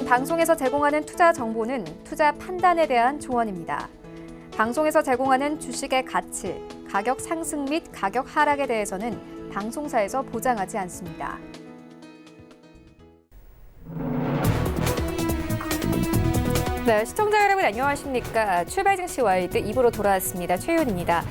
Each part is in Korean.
방송에서 제공하는 투자 정보는 투자 판단에 대한 조언입니다. 방송에서 제공하는 주식의 가치, 가격 상승 및 가격 하락에 대해서는 방송사에서 보장하지 않습니다. 네, 시청자 여러분 안녕하십니까? 출발 증시 와이드 2부로 돌아왔습니다. 최윤입니다.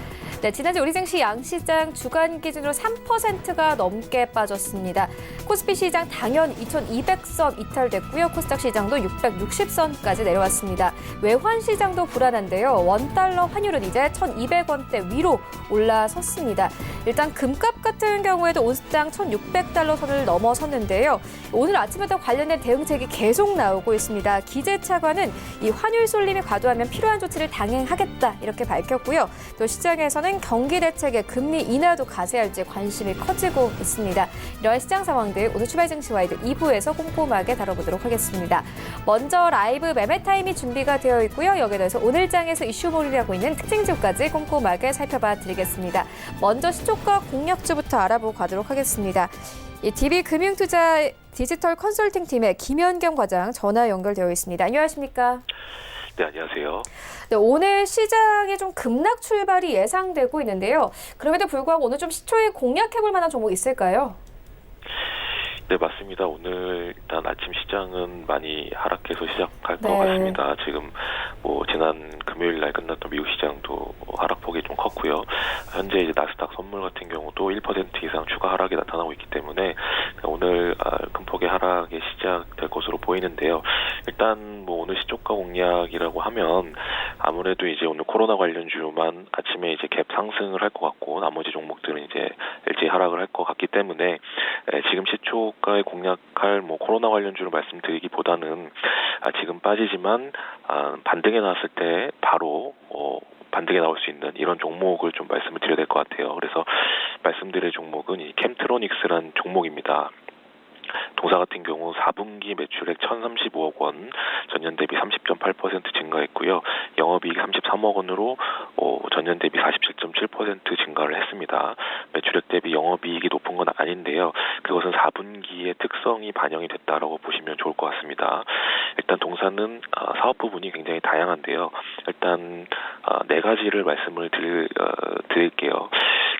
네, 지난주 우리 증시 양시장 주간 기준으로 3%가 넘게 빠졌습니다. 코스피 시장 당연 2,200선 이탈됐고요. 코스닥 시장도 660선까지 내려왔습니다. 외환 시장도 불안한데요. 원달러 환율은 이제 1,200원대 위로 올라섰습니다. 일단 금값 같은 경우에도 온스당 1,600달러 선을 넘어섰는데요. 오늘 아침에도 관련된 대응책이 계속 나오고 있습니다. 기재 차관은 이 환율 쏠림이 과도하면 필요한 조치를 당행하겠다 이렇게 밝혔고요. 또 시장에서는 경기 대책의 금리 인하도 가세할지 관심이 커지고 있습니다. 이러한 시장 상황들 오늘 출발 증시 와이드 2부에서 꼼꼼하게 다뤄보도록 하겠습니다. 먼저 라이브 매매 타임이 준비가 되어 있고요. 여기에 더해서 오늘 장에서 이슈몰이를 하고 있는 특징주까지 꼼꼼하게 살펴봐 드리겠습니다. 먼저 시초가 공략주부터 알아보고 가도록 하겠습니다. DB금융투자 디지털 컨설팅 팀의 김현경 과장 전화 연결되어 있습니다. 안녕하십니까? 네, 안녕하세요. 네, 오늘 시장에 좀 급락 출발이 예상되고 있는데요. 그럼에도 불구하고 오늘 좀 시초에 공략해볼 만한 종목 있을까요? 네, 맞습니다. 오늘 일단 아침 시장은 많이 하락해서 시작할 것 같습니다. 지금 지난 금요일 날 끝났던 미국 시장도 하락폭이 좀 컸고요. 현재 이제 나스닥 선물 같은 경우도 1% 이상 추가 하락이 나타나고 있기 때문에 오늘 큰 폭의 하락이 시작될 것으로 보이는데요. 일단 오늘 시초가 공략이라고 하면 아무래도 이제 오늘 코로나 관련주만 아침에 이제 갭 상승을 할 것 같고 나머지 종목들은 이제 일제히 하락을 할 것 같기 때문에 지금 시초가에 공략할 코로나 관련주를 말씀드리기보다는 지금 빠지지만 반등에 나왔을 때 바로 반등에 나올 수 있는 이런 종목을 좀 말씀을 드려야 될 것 같아요. 그래서 말씀드릴 종목은 이 캠트로닉스라는 종목입니다. 동사 같은 경우 4분기 매출액 1,035억 원, 전년 대비 30.8% 증가했고요. 영업이익 33억 원으로 전년 대비 47.7% 증가를 했습니다. 매출액 대비 영업이익이 높은 건 아닌데요. 그것은 4분기의 특성이 반영이 됐다라고 보시면 좋을 것 같습니다. 일단 동사는 사업 부분이 굉장히 다양한데요. 일단 네 가지를 말씀을 드릴게요.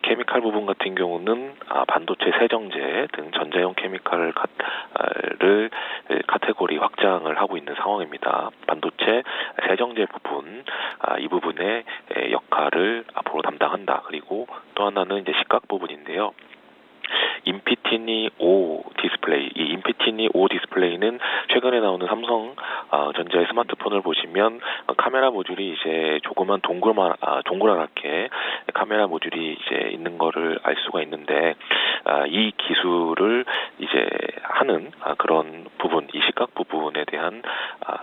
케미칼 부분 같은 경우는 반도체 세정제 등 전자용 케미칼을 카테고리 확장을 하고 있는 상황입니다. 반도체 세정제 부분, 이 부분의 역할을 앞으로 담당한다. 그리고 또 하나는 이제 시각 부분인데요. 인피니티 O 디스플레이, 이 인피니티 O 디스플레이는 최근에 나오는 삼성 전자의 스마트폰을 보시면 카메라 모듈이 이제 조그만 동그랗게 카메라 모듈이 이제 있는 거를 알 수가 있는데 이 기술을 이제 하는 그런 부분, 이 시각 부분에 대한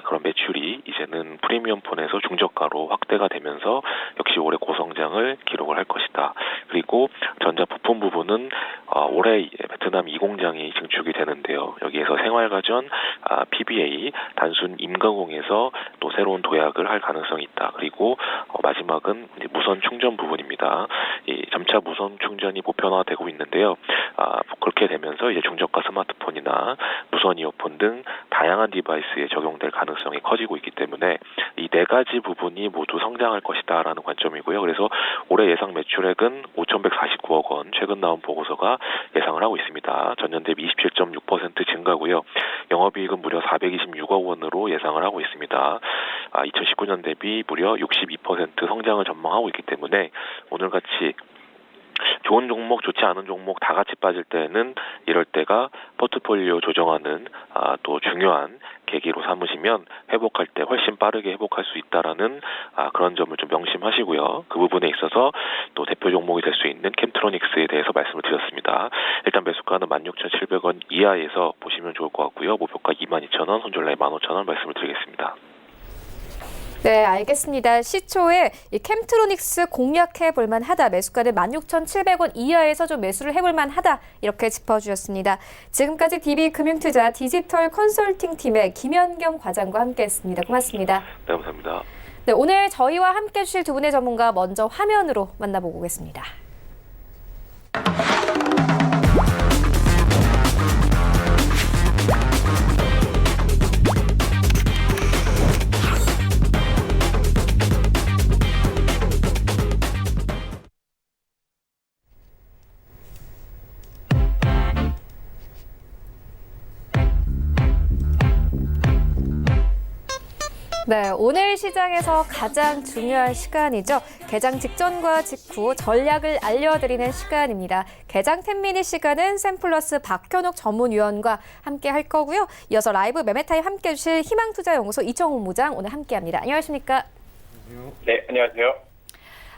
그런 매출이 이제는 프리미엄 폰에서 중저가로 확대가 되면서 역시 올해 고성장을 기록을 할 것이다. 그리고 전자 부품 부분은 올해 베트남 2공장이 증축이 되는데요. 여기에서 생활가전, PBA, 단순 임가공에서 또 새로운 도약을 할 가능성이 있다. 그리고 마지막은 이제 무선 충전 부분입니다. 이 점차 무선 충전이 보편화되고 있는데요. 그렇게 되면서 이제 중저가 스마트폰이나 무선 이어폰 등 다양한 디바이스에 적용될 가능성이 커지고 있기 때문에 이 네 가지 부분이 모두 성장할 것이다라는 관점이고요. 그래서 올해 예상 매출액은 5,149억 원, 최근 나온 보고서가 예상을 하고 있습니다. 전년 대비 27.6% 증가고요. 영업이익은 무려 426억 원으로 예상을 하고 있습니다. 2019년 대비 무려 62% 성장을 전망하고 있기 때문에 오늘같이 좋은 종목, 좋지 않은 종목 다 같이 빠질 때는 이럴 때가 포트폴리오 조정하는 또 중요한 계기로 삼으시면 회복할 때 훨씬 빠르게 회복할 수 있다라는 그런 점을 좀 명심하시고요. 그 부분에 있어서 또 대표 종목이 될 수 있는 캠트로닉스에 대해서 말씀을 드렸습니다. 일단 매수가는 16,700원 이하에서 보시면 좋을 것 같고요. 목표가 22,000원, 손절라인 15,000원 말씀을 드리겠습니다. 네, 알겠습니다. 시초에 이 캠트로닉스 공략해 볼 만하다. 매수가는 16,700원 이하에서 좀 매수를 해볼 만하다. 이렇게 짚어주셨습니다. 지금까지 DB금융투자 디지털 컨설팅 팀의 김현경 과장과 함께했습니다. 고맙습니다. 네, 감사합니다. 네, 오늘 저희와 함께해 주실 두 분의 전문가 먼저 화면으로 만나보고 오겠습니다. 네, 오늘 시장에서 가장 중요한 시간이죠. 개장 직전과 직후 전략을 알려드리는 시간입니다. 개장 10미닛 시간은 샘플러스 박현욱 전문위원과 함께 할 거고요. 이어서 라이브 매매타임 함께 해주실 희망투자연구소 이청호 무장 오늘 함께합니다. 안녕하십니까? 네, 안녕하세요.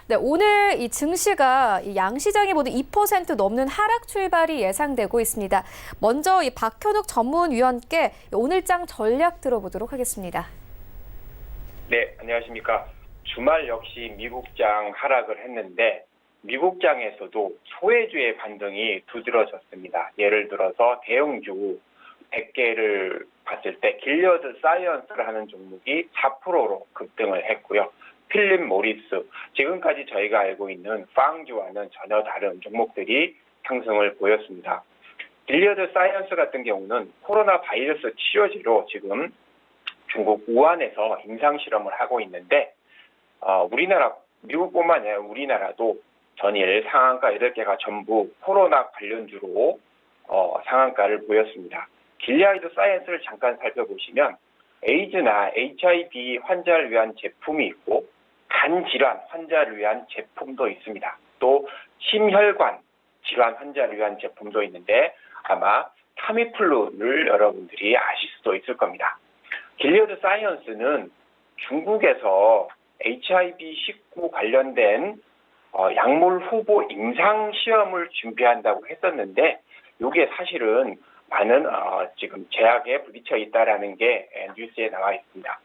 네, 오늘 이 증시가 이 양시장이 모두 2% 넘는 하락 출발이 예상되고 있습니다. 먼저 이 박현욱 전문위원께 오늘장 전략 들어보도록 하겠습니다. 네, 안녕하십니까. 주말 역시 미국장 하락을 했는데 미국장에서도 소외주의 반등이 두드러졌습니다. 예를 들어서 대형주 100개를 봤을 때 길리어드 사이언스를 하는 종목이 4%로 급등을 했고요. 필립 모리스, 지금까지 저희가 알고 있는 빵주와는 전혀 다른 종목들이 상승을 보였습니다. 길리어드 사이언스 같은 경우는 코로나 바이러스 치료제로 지금 중국 우한에서 임상실험을 하고 있는데 우리나라, 미국뿐만 아니라 우리나라도 전일 상한가 8개가 전부 코로나 관련주로 상한가를 보였습니다. 길리아드 사이언스를 잠깐 살펴보시면 에이즈나 HIV 환자를 위한 제품이 있고 간 질환 환자를 위한 제품도 있습니다. 또 심혈관 질환 환자를 위한 제품도 있는데 아마 타미플루를 여러분들이 아실 수도 있을 겁니다. 길리어드 사이언스는 중국에서 HIV-19 관련된 약물 후보 임상 시험을 준비한다고 했었는데 이게 사실은 많은 지금 제약에 부딪혀 있다라는 게 뉴스에 나와 있습니다.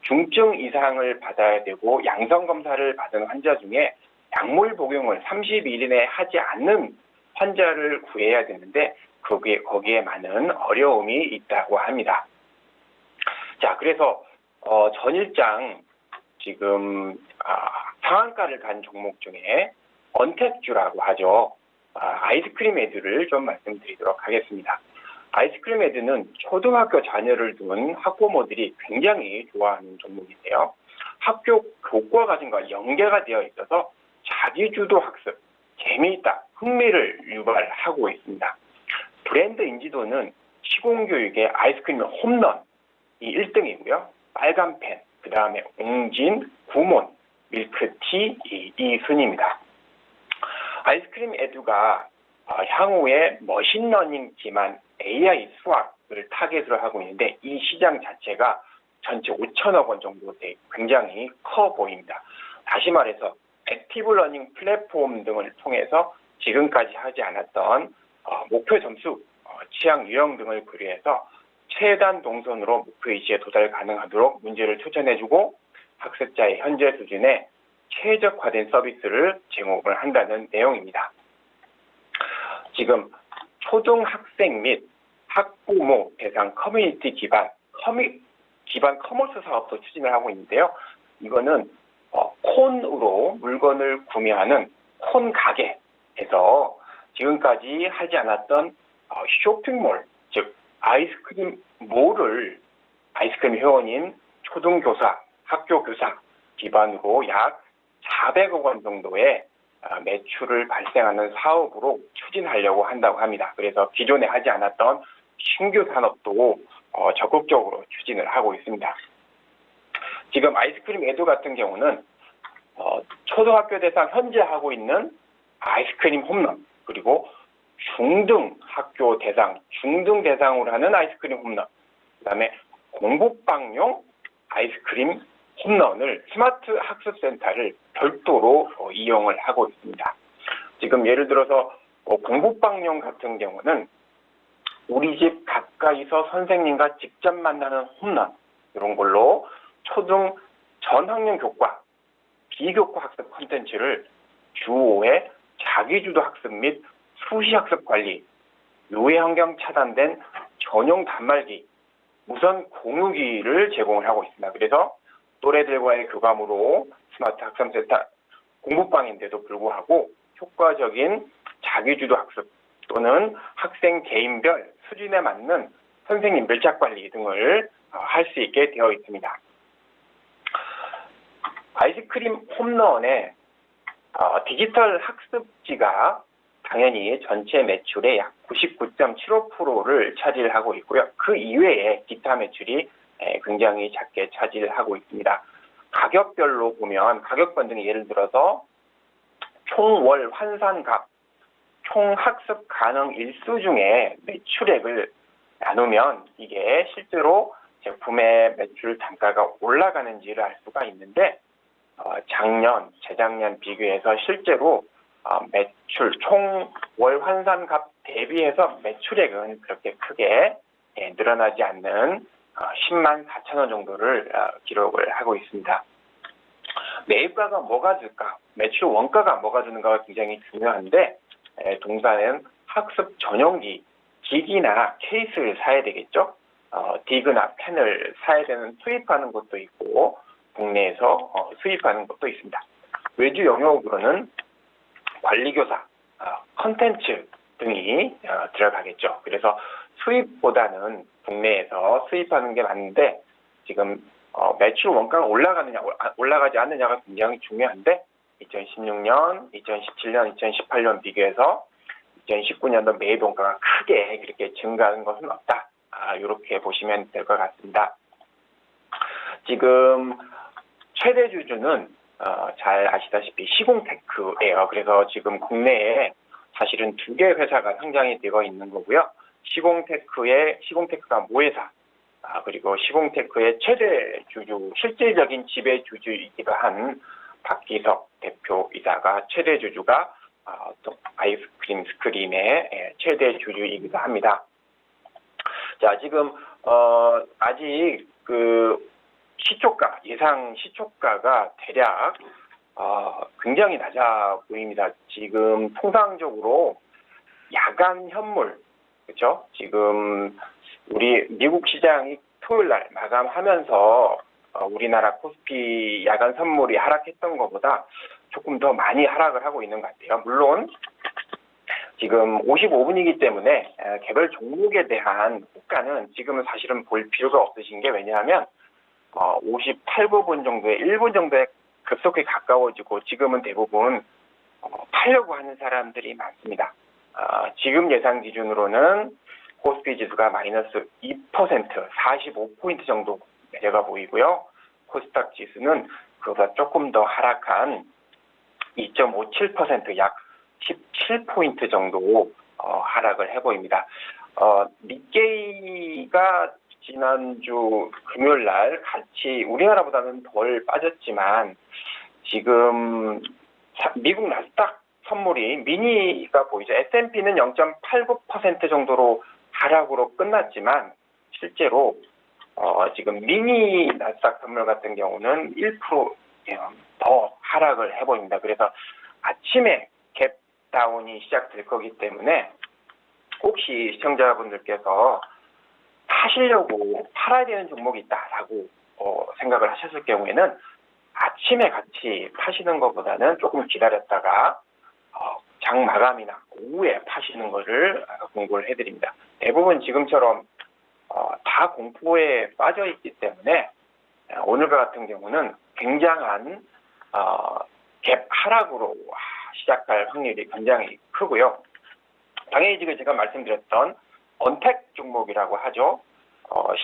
중증 이상을 받아야 되고 양성 검사를 받은 환자 중에 약물 복용을 30일 이내에 하지 않는 환자를 구해야 되는데 거기에 많은 어려움이 있다고 합니다. 자, 그래서 전일장 지금 상한가를 간 종목 중에 언택주라고 하죠. 아이스크림 애들을 좀 말씀드리도록 하겠습니다. 아이스크림 애들은 초등학교 자녀를 둔 학부모들이 굉장히 좋아하는 종목인데요. 학교 교과 과정과 연계가 되어 있어서 자기주도 학습, 재미있다, 흥미를 유발하고 있습니다. 브랜드 인지도는 시공교육의 아이스크림 홈런이 1등이고요. 빨간 펜, 그 다음에 옹진, 구몬, 밀크티 이 순입니다. 아이스크림 에듀가 향후에 머신러닝 기반 AI 수학을 타겟으로 하고 있는데 이 시장 자체가 전체 5천억 원 정도 돼 굉장히 커 보입니다. 다시 말해서 액티브 러닝 플랫폼 등을 통해서 지금까지 하지 않았던 목표 점수, 취향 유형 등을 고려해서 최단 동선으로 목표 이시에 도달 가능하도록 문제를 추천해주고 학습자의 현재 수준에 최적화된 서비스를 제공을 한다는 내용입니다. 지금 초등학생 및 학부모 대상 커뮤니티 기반 커머스 사업도 추진을 하고 있는데요. 이거는 콘으로 물건을 구매하는 콘 가게에서 지금까지 하지 않았던 쇼핑몰, 즉 아이스크림 몰을 아이스크림 회원인 초등교사, 학교교사 기반으로 약 400억 원 정도의 매출을 발생하는 사업으로 추진하려고 한다고 합니다. 그래서 기존에 하지 않았던 신규 산업도 적극적으로 추진을 하고 있습니다. 지금 아이스크림 에듀 같은 경우는 초등학교 대상 현재 하고 있는 아이스크림 홈런, 그리고 중등 학교 대상, 중등 대상으로 하는 아이스크림 홈런, 그 다음에 공부방용 아이스크림 홈런을 스마트 학습센터를 별도로 이용을 하고 있습니다. 지금 예를 들어서 공부방용 같은 경우는 우리 집 가까이서 선생님과 직접 만나는 홈런, 이런 걸로 초등 전학년 교과, 비교과 학습 콘텐츠를 주 5회 자기주도 학습 및 수시 학습 관리, 유해 환경 차단된 전용 단말기, 무선 공유기를 제공을 하고 있습니다. 그래서 또래들과의 교감으로 스마트 학습센터 공부방인데도 불구하고 효과적인 자기주도 학습 또는 학생 개인별 수준에 맞는 선생님 밀착 관리 등을 할 수 있게 되어 있습니다. 아이스크림 홈런의 디지털 학습지가 당연히 전체 매출의 약 99.75%를 차지하고 있고요. 그 이외에 기타 매출이 굉장히 작게 차지하고 있습니다. 가격별로 보면 가격 변동이 예를 들어서 총 월 환산값, 총 학습 가능 일수 중에 매출액을 나누면 이게 실제로 제품의 매출 단가가 올라가는지를 알 수가 있는데 작년, 재작년 비교해서 실제로 매출 총 월 환산값 대비해서 매출액은 그렇게 크게 늘어나지 않는 10만 4천 원 정도를 기록을 하고 있습니다. 매입가가 뭐가 줄까? 매출 원가가 뭐가 주는가가 굉장히 중요한데 동사는 학습 전용기, 기기나 케이스를 사야 되겠죠. 디그나 펜을 사야 되는 수입하는 것도 있고 국내에서 수입하는 것도 있습니다. 외주 영역으로는 관리교사, 컨텐츠 등이 들어가겠죠. 그래서 수입보다는 국내에서 수입하는 게 맞는데 지금 매출 원가가 올라가지 않느냐가 굉장히 중요한데 2016년, 2017년, 2018년 비교해서 2019년도 매입 원가가 크게 그렇게 증가하는 것은 없다. 이렇게 보시면 될 것 같습니다. 지금 최대 주주는 잘 아시다시피 시공테크예요. 그래서 지금 국내에 사실은 2개 회사가 상장이 되어 있는 거고요. 시공테크가 모회사, 그리고 시공테크의 최대 주주, 실질적인 지배 주주이기도 한 박기석 대표이사가 최대 주주가 또 아이스크림 스크림의 최대 주주이기도 합니다. 자, 지금 아직 예상 시초가가 대략 굉장히 낮아 보입니다. 지금 통상적으로 야간 현물, 그렇죠? 지금 우리 미국 시장이 토요일 날 마감하면서 우리나라 코스피 야간 선물이 하락했던 것보다 조금 더 많이 하락을 하고 있는 것 같아요. 물론 지금 55분이기 때문에 개별 종목에 대한 호가는 지금은 사실은 볼 필요가 없으신 게 왜냐하면 58부분 정도에 1분 정도에 급속히 가까워지고 지금은 대부분 팔려고 하는 사람들이 많습니다. 지금 예상 기준으로는 코스피 지수가 마이너스 2%, 45포인트 정도 내려가 보이고요. 코스닥 지수는 그보다 조금 더 하락한 2.57%, 약 17포인트 정도 하락을 해보입니다. 니케이가 지난주 금요일 날 같이 우리나라보다는 덜 빠졌지만 지금 미국 나스닥 선물이 미니가 보이죠. S&P는 0.89% 정도로 하락으로 끝났지만 실제로 지금 미니 나스닥 선물 같은 경우는 1% 더 하락을 해보입니다. 그래서 아침에 갭 다운이 시작될 거기 때문에 혹시 시청자분들께서 파시려고 팔아야 되는 종목이 있다라고 생각을 하셨을 경우에는 아침에 같이 파시는 것보다는 조금 기다렸다가 장 마감이나 오후에 파시는 것을 공고를 해드립니다. 대부분 지금처럼 다 공포에 빠져 있기 때문에 오늘과 같은 경우는 굉장한 갭 하락으로 시작할 확률이 굉장히 크고요. 당연히 지금 제가 말씀드렸던 언택 종목이라고 하죠.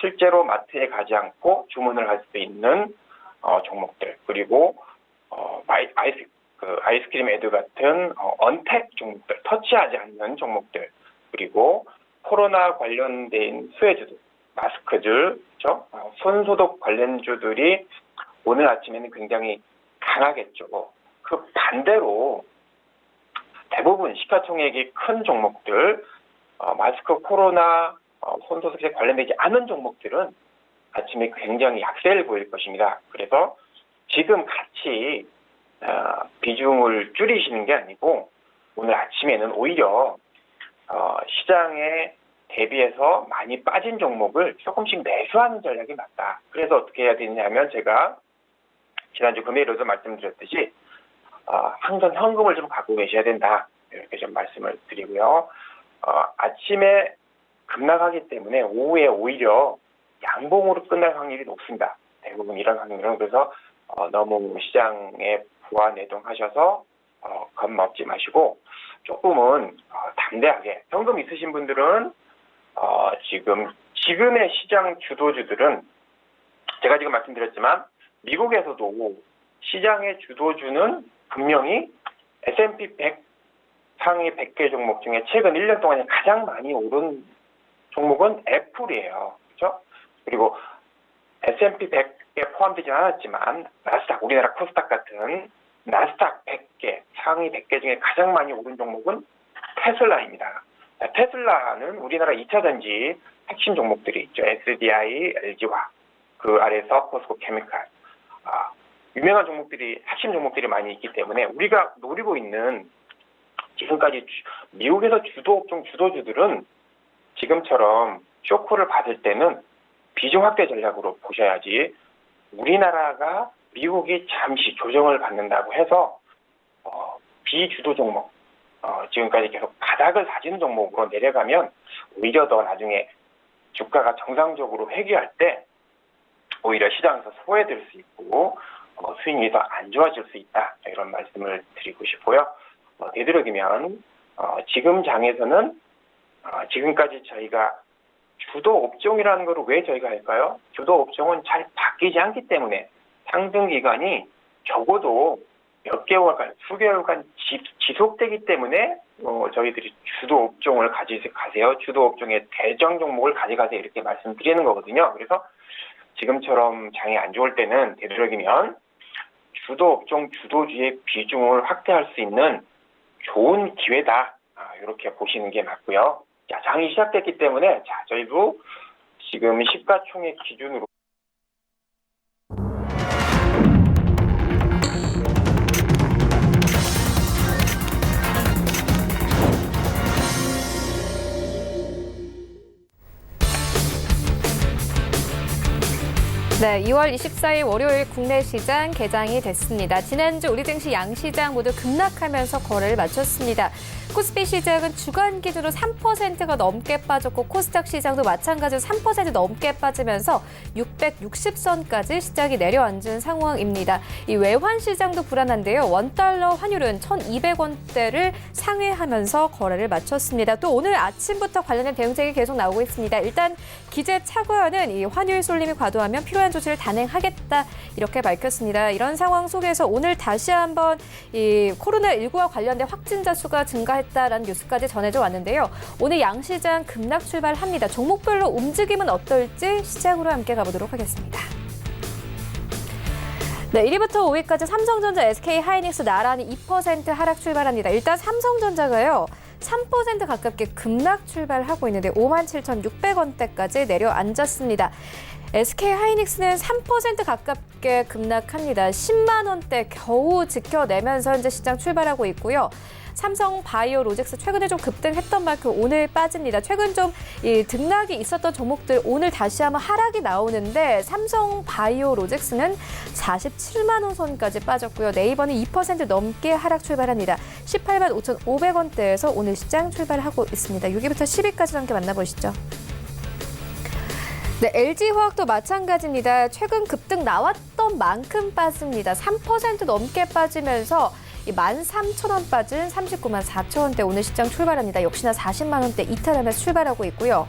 실제로 마트에 가지 않고 주문을 할 수 있는 종목들, 그리고 아이스크림 애드 같은 언택 종목들, 터치하지 않는 종목들, 그리고 코로나 관련된 수혜주들, 마스크들, 그렇죠? 손소독 관련주들이 오늘 아침에는 굉장히 강하겠죠. 그 반대로 대부분 시가총액이 큰 종목들, 마스크, 코로나, 손소독에 관련되지 않은 종목들은 아침에 굉장히 약세를 보일 것입니다. 그래서 지금 같이 비중을 줄이시는 게 아니고 오늘 아침에는 오히려 시장에 대비해서 많이 빠진 종목을 조금씩 매수하는 전략이 맞다. 그래서 어떻게 해야 되냐면 제가 지난주 금요일에도 말씀드렸듯이 항상 현금을 좀 갖고 계셔야 된다. 이렇게 좀 말씀을 드리고요. 아침에 급락하기 때문에 오후에 오히려 양봉으로 끝날 확률이 높습니다. 대부분 이런 확률은. 그래서 너무 시장에 부안해동하셔서 겁먹지 마시고 조금은 담대하게, 현금 있으신 분들은 지금의 시장 주도주들은 제가 지금 말씀드렸지만 미국에서도 시장의 주도주는 분명히 S&P 100 상위 100개 종목 중에 최근 1년 동안에 가장 많이 오른 종목은 애플이에요. 그렇죠? 그리고 S&P 100에 포함되지 않았지만 나스닥, 우리나라 코스닥 같은 나스닥 100개, 상위 100개 중에 가장 많이 오른 종목은 테슬라입니다. 테슬라는 우리나라 2차 전지 핵심 종목들이 있죠. SDI, LG화, 그 아래에서 포스코 케미칼. 유명한 종목들이, 핵심 종목들이 많이 있기 때문에 우리가 노리고 있는 지금까지 미국에서 주도업종 주도주들은 지금처럼 쇼크를 받을 때는 비중 확대 전략으로 보셔야지, 우리나라가 미국이 잠시 조정을 받는다고 해서 비주도 종목, 지금까지 계속 바닥을 다지는 종목으로 내려가면 오히려 더 나중에 주가가 정상적으로 회귀할 때 오히려 시장에서 소외될 수 있고 수익이 더 안 좋아질 수 있다, 이런 말씀을 드리고 싶고요. 되도록이면 지금 장에서는 지금까지 저희가 주도 업종이라는 걸 왜 저희가 할까요? 주도 업종은 잘 바뀌지 않기 때문에 상승 기간이 적어도 몇 개월간, 수개월간 지속되기 때문에 저희들이 주도 업종을 가세요. 주도 업종의 대장 종목을 가져가세요. 이렇게 말씀드리는 거거든요. 그래서 지금처럼 장이 안 좋을 때는 되도록이면 주도 업종 주도주의 비중을 확대할 수 있는 좋은 기회다, 이렇게 보시는 게 맞고요. 자, 장이 시작됐기 때문에 저희도 지금 시가총액 기준으로 네, 2월 24일 월요일 국내 시장 개장이 됐습니다. 지난주 우리 증시 양시장 모두 급락하면서 거래를 마쳤습니다. 코스피 시장은 주간 기준으로 3%가 넘게 빠졌고 코스닥 시장도 마찬가지로 3% 넘게 빠지면서 660선까지 시장이 내려앉은 상황입니다. 이 외환 시장도 불안한데요. 원달러 환율은 1,200원대를 상회하면서 거래를 마쳤습니다. 또 오늘 아침부터 관련된 대응책이 계속 나오고 있습니다. 일단 기재 차관은 이 환율 쏠림이 과도하면 필요한 조치를 단행하겠다, 이렇게 밝혔습니다. 이런 상황 속에서 오늘 다시 한번 이 코로나19와 관련된 확진자 수가 증가했다라는 뉴스까지 전해져 왔는데요. 오늘 양시장 급락 출발합니다. 종목별로 움직임은 어떨지 시장으로 함께 가보도록 하겠습니다. 네, 1위부터 5위까지 삼성전자, SK하이닉스 나란히 2% 하락 출발합니다. 일단 삼성전자가요, 3% 가깝게 급락 출발하고 있는데 57,600원대까지 내려앉았습니다. SK하이닉스는 3% 가깝게 급락합니다. 10만 원대 겨우 지켜내면서 현재 시장 출발하고 있고요. 삼성바이오로직스 최근에 좀 급등했던 만큼 오늘 빠집니다. 최근 좀 등락이 있었던 종목들 오늘 다시 한번 하락이 나오는데 삼성바이오로직스는 47만 원 선까지 빠졌고요. 네이버는 2% 넘게 하락 출발합니다. 18만 5,500원대에서 오늘 시장 출발하고 있습니다. 6위부터 10위까지 함께 만나보시죠. 네, LG화학도 마찬가지입니다. 최근 급등 나왔던 만큼 빠집니다. 3% 넘게 빠지면서 13,000원 빠진 39만 4천원대 오늘 시장 출발합니다. 역시나 40만 원대 이탈하면서 출발하고 있고요.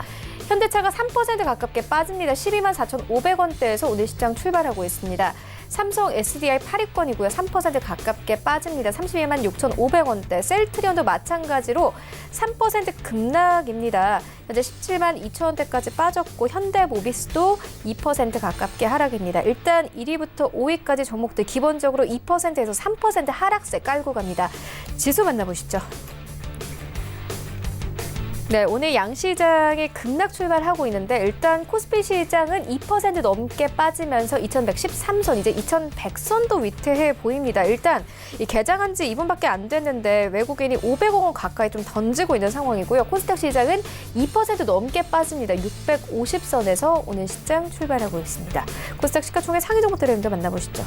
현대차가 3% 가깝게 빠집니다. 12만 4,500원대에서 오늘 시장 출발하고 있습니다. 삼성 SDI 8위권이고요. 3% 가깝게 빠집니다. 32만 6,500원대. 셀트리온도 마찬가지로 3% 급락입니다. 현재 17만 2천원대까지 빠졌고 현대모비스도 2% 가깝게 하락입니다. 일단 1위부터 5위까지 종목들 기본적으로 2%에서 3% 하락세 깔고 갑니다. 지수 만나보시죠. 네, 오늘 양시장이 급락 출발하고 있는데 일단 코스피 시장은 2% 넘게 빠지면서 2113선, 이제 2100선도 위태해 보입니다. 일단 이 개장한 지 2분밖에 안 됐는데 외국인이 500억 원 가까이 좀 던지고 있는 상황이고요. 코스닥 시장은 2% 넘게 빠집니다. 650선에서 오늘 시장 출발하고 있습니다. 코스닥 시가총액 상위 종목들을 먼저 만나보시죠.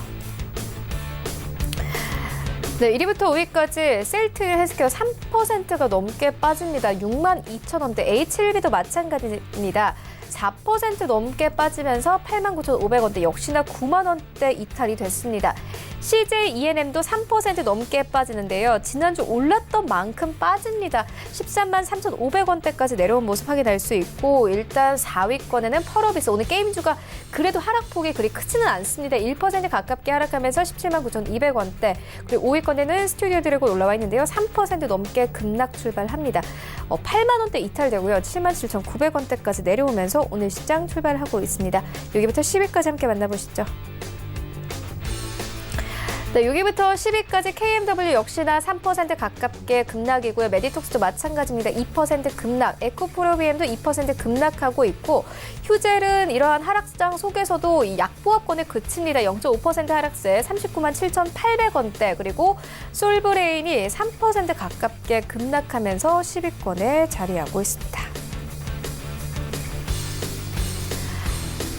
네, 1위부터 5위까지 셀트 헬스케어 3%가 넘게 빠집니다. 62,000원대. H1B도 마찬가지입니다. 4% 넘게 빠지면서 89,500원대, 역시나 9만 원대 이탈이 됐습니다. CJ ENM도 3% 넘게 빠지는데요. 지난주 올랐던 만큼 빠집니다. 13만 3,500원대까지 내려온 모습 확인할 수 있고, 일단 4위권에는 펄어비스, 오늘 게임주가 그래도 하락폭이 그리 크지는 않습니다. 1% 가깝게 하락하면서 17만 9,200원대. 그리고 5위권에는 스튜디오 드래곤 올라와 있는데요. 3% 넘게 급락 출발합니다. 8만 원대 이탈되고요. 7만 7,900원대까지 내려오면서 오늘 시장 출발하고 있습니다. 여기부터 10위까지 함께 만나보시죠. 네, 6위부터 10위까지 KMW 역시나 3% 가깝게 급락이고요. 메디톡스도 마찬가지입니다. 2% 급락, 에코프로비엠도 2% 급락하고 있고, 휴젤은 이러한 하락장 속에서도 이 약보합권에 그칩니다. 0.5% 하락세 39만 7,800원대, 그리고 솔브레인이 3% 가깝게 급락하면서 10위권에 자리하고 있습니다.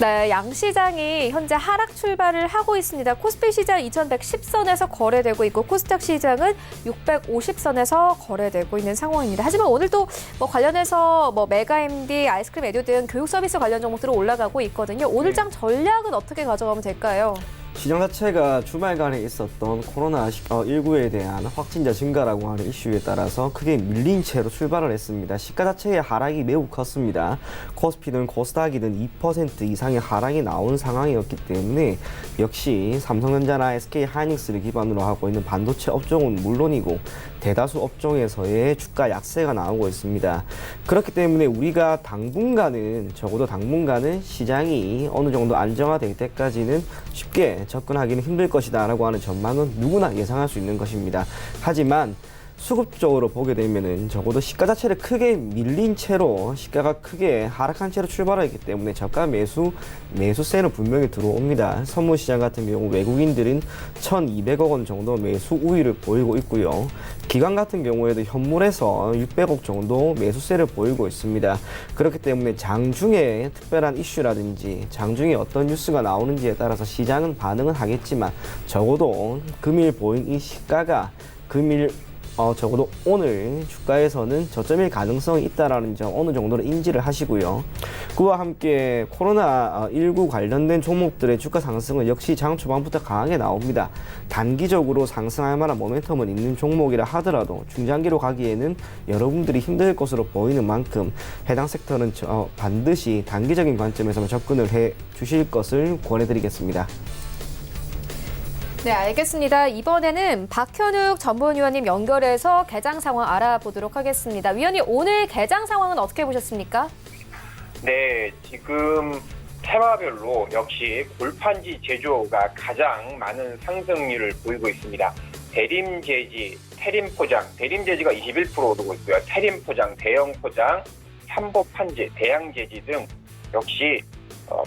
네, 양시장이 현재 하락 출발을 하고 있습니다. 코스피 시장 2110선에서 거래되고 있고, 코스닥 시장은 650선에서 거래되고 있는 상황입니다. 하지만 오늘도 관련해서 메가MD, 아이스크림 에듀 등 교육 서비스 관련 종목들은 올라가고 있거든요. 오늘 장 전략은 어떻게 가져가면 될까요? 시장 자체가 주말간에 있었던 코로나19에 대한 확진자 증가라고 하는 이슈에 따라서 크게 밀린 채로 출발을 했습니다. 시가 자체의 하락이 매우 컸습니다. 코스피든 코스닥이든 2% 이상의 하락이 나온 상황이었기 때문에 역시 삼성전자나 SK하이닉스를 기반으로 하고 있는 반도체 업종은 물론이고 대다수 업종에서의 주가 약세가 나오고 있습니다. 그렇기 때문에 우리가 적어도 당분간은 시장이 어느 정도 안정화될 때까지는 쉽게 접근하기는 힘들 것이다 라고 하는 전망은 누구나 예상할 수 있는 것입니다. 하지만 수급적으로 보게 되면은 적어도 시가 자체를 크게 밀린 채로, 시가가 크게 하락한 채로 출발하기 때문에 저가 매수세는 분명히 들어옵니다. 선물시장 같은 경우 외국인들은 1,200억 원 정도 매수 우위를 보이고 있고요. 기관 같은 경우에도 현물에서 600억 정도 매수세를 보이고 있습니다. 그렇기 때문에 장중에 특별한 이슈라든지 장중에 어떤 뉴스가 나오는지에 따라서 시장은 반응은 하겠지만, 적어도 금일 보인 이 시가가 적어도 오늘 주가에서는 저점일 가능성이 있다라는 점 어느 정도는 인지를 하시고요. 그와 함께 코로나19 관련된 종목들의 주가 상승은 역시 장 초반부터 강하게 나옵니다. 단기적으로 상승할 만한 모멘텀은 있는 종목이라 하더라도 중장기로 가기에는 여러분들이 힘들 것으로 보이는 만큼 해당 섹터는 반드시 단기적인 관점에서만 접근을 해 주실 것을 권해드리겠습니다. 네, 알겠습니다. 이번에는 박현욱 전문위원님 연결해서 개장 상황 알아보도록 하겠습니다. 위원님, 오늘 개장 상황은 어떻게 보셨습니까? 네, 지금 테마별로 역시 골판지 제조가 가장 많은 상승률을 보이고 있습니다. 대림제지, 태림포장, 대림제지가 21% 오르고 있고요. 태림포장, 대형포장, 삼보판지, 대양제지 등 역시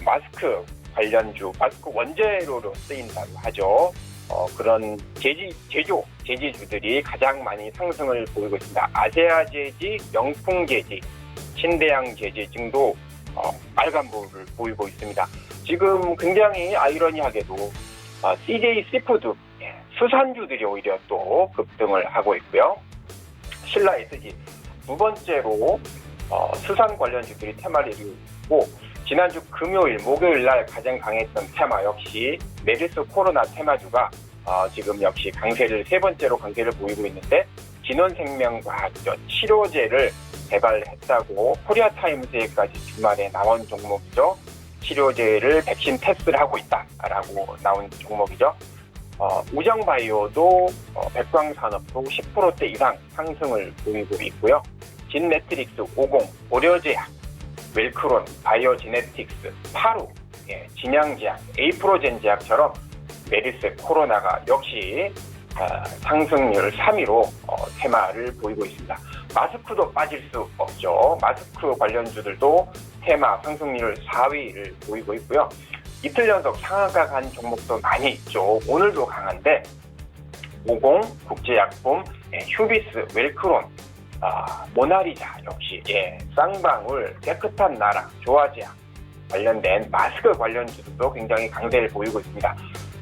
마스크 관련주, 마스크 원재료로 쓰인다고 하죠. 그런 제지주들이 가장 많이 상승을 보이고 있습니다. 아세아제지, 명풍제지, 신대양제지 등도 빨간불을 보이고 있습니다. 지금 굉장히 아이러니하게도 CJ 씨푸드, 수산주들이 오히려 또 급등을 하고 있고요. 신라 SG 두 번째로 수산 관련주들이 테마를 이루고, 지난주 금요일, 목요일 날 가장 강했던 테마 역시 메르스 코로나 테마주가 지금 역시 세 번째로 강세를 보이고 있는데, 진원생명과학 치료제를 개발했다고 코리아타임스에까지 주말에 나온 종목이죠. 치료제를 백신 테스트를 하고 있다라고 나온 종목이죠. 우정바이오도 백광산업도 10%대 이상 상승을 보이고 있고요. 진매트릭스 50, 고려제약, 웰크론, 바이오지네틱스, 파루, 진양제약, 에이프로젠제약처럼 메르스 코로나가 역시 상승률 3위로 테마를 보이고 있습니다. 마스크도 빠질 수 없죠. 마스크 관련주들도 테마 상승률 4위를 보이고 있고요. 이틀 연속 상한가 간 종목도 많이 있죠. 오늘도 강한데 50, 국제약품, 휴비스, 웰크론, 모나리자 역시 쌍방울, 깨끗한 나라, 조화제약 관련된 마스크 관련주도 굉장히 강세를 보이고 있습니다.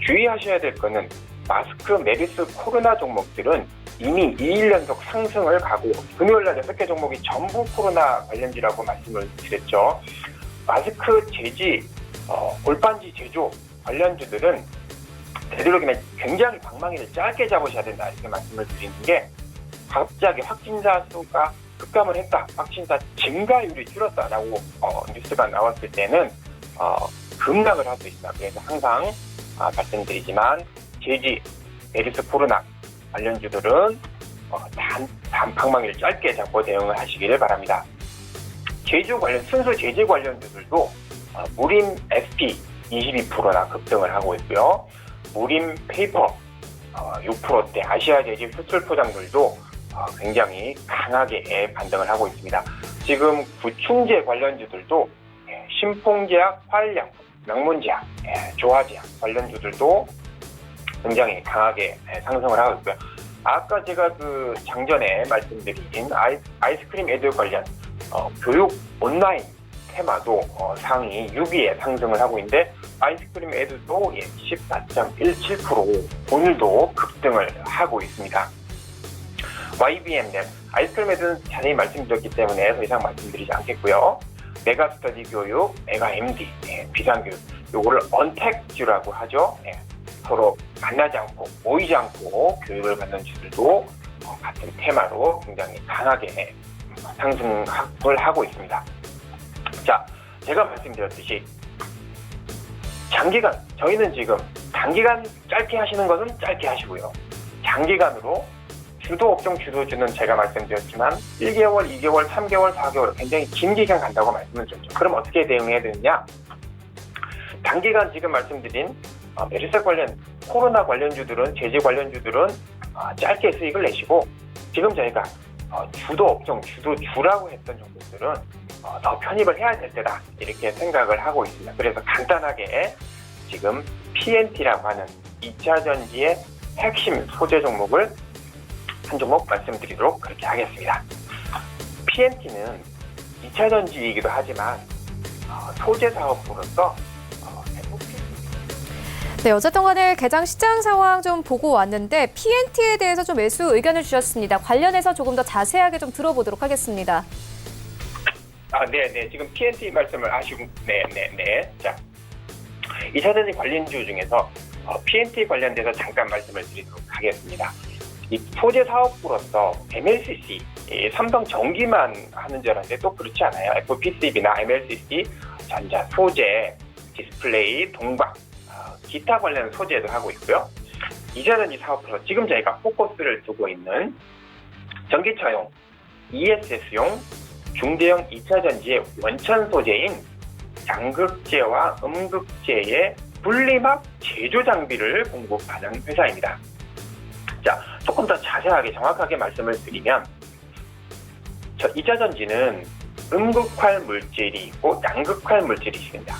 주의하셔야 될 것은 마스크, 메르스, 코로나 종목들은 이미 2일 연속 상승을 가고, 금요일날 6개 종목이 전부 코로나 관련주라고 말씀을 드렸죠. 마스크 제지, 골판지 제조 관련주들은 되도록이면 굉장히 방망이를 짧게 잡으셔야 된다 이렇게 말씀을 드리는 게 갑자기 확진자 수가 급감을 했다, 확진자 증가율이 줄었다라고 뉴스가 나왔을 때는 급락을 할 수 있습니다. 그래서 항상 말씀드리지만 제지, 메르스 코로나 관련주들은 방망이를 짧게 잡고 대응을 하시기를 바랍니다. 제주 관련 순수 제재 관련주들도 무림 SP 22%나 급등을 하고 있고요. 무림 페이퍼 6%대 아시아 제지 수출 포장들도 굉장히 강하게 반등을 하고 있습니다. 지금 구충제 관련주들도 신풍제약, 화일양품, 명문제약, 조화제약 관련주들도 굉장히 강하게 상승을 하고 있고요. 아까 제가 그 장전에 말씀드린 아이스크림 애들 관련 교육 온라인 테마도 상위 6위에 상승을 하고 있는데 아이스크림 애들도 14.17% 오늘도 급등을 하고 있습니다. YBM랩 아이스크림 애들은 자세히 말씀드렸기 때문에 더 이상 말씀드리지 않겠고요. 메가스터디 교육, 메가MD 비상교육 요거를 언택주라고 하죠. 서로 만나지 않고 모이지 않고 교육을 받는 주들도 같은 테마로 굉장히 강하게 상승을 하고 있습니다. 자, 제가 말씀드렸듯이 장기간, 저희는 지금 단기간 짧게 하시는 것은 짧게 하시고요. 장기간으로 주도 업종 주도주는 제가 말씀드렸지만 1개월, 2개월, 3개월, 4개월 굉장히 긴 기간 간다고 말씀을 드렸죠. 그럼 어떻게 대응해야 되느냐? 단기간 지금 말씀드린 메르스 관련, 코로나 관련주들은, 제재 관련주들은 짧게 수익을 내시고 지금 저희가 주도 업종, 주도주라고 했던 종목들은 더 편입을 해야 될 때다 이렇게 생각을 하고 있습니다. 그래서 간단하게 지금 PNT라고 하는 2차 전지의 핵심 소재 종목을 한 종목 말씀드리도록 그렇게 하겠습니다. PNT는 2차 전지이기도 하지만 소재 사업으로서 네, 어쨌든 간에 개장 시장 상황 좀 보고 왔는데 PNT에 대해서 좀 매수 의견을 주셨습니다. 관련해서 조금 더 자세하게 좀 들어보도록 하겠습니다. 네. 지금 PNT 말씀을 하시고, 네. 자, 2차 전지 관련주 중에서 PNT 관련돼서 잠깐 말씀을 드리도록 하겠습니다. 이 소재 사업부로서 MLCC, 삼성 전기만 하는 줄 알았는데 또 그렇지 않아요. FPCB나 MLCC, 전자, 소재, 디스플레이, 동방, 기타 관련 소재도 하고 있고요. 2차 전지 사업부로 지금 저희가 포커스를 두고 있는 전기차용, ESS용, 중대형 2차 전지의 원천 소재인 양극재와 음극재의 분리막 제조 장비를 공급하는 회사입니다. 자, 조금 더 자세하게 정확하게 말씀을 드리면 2차 전지는 음극활 물질이 있고 양극활 물질이 있습니다.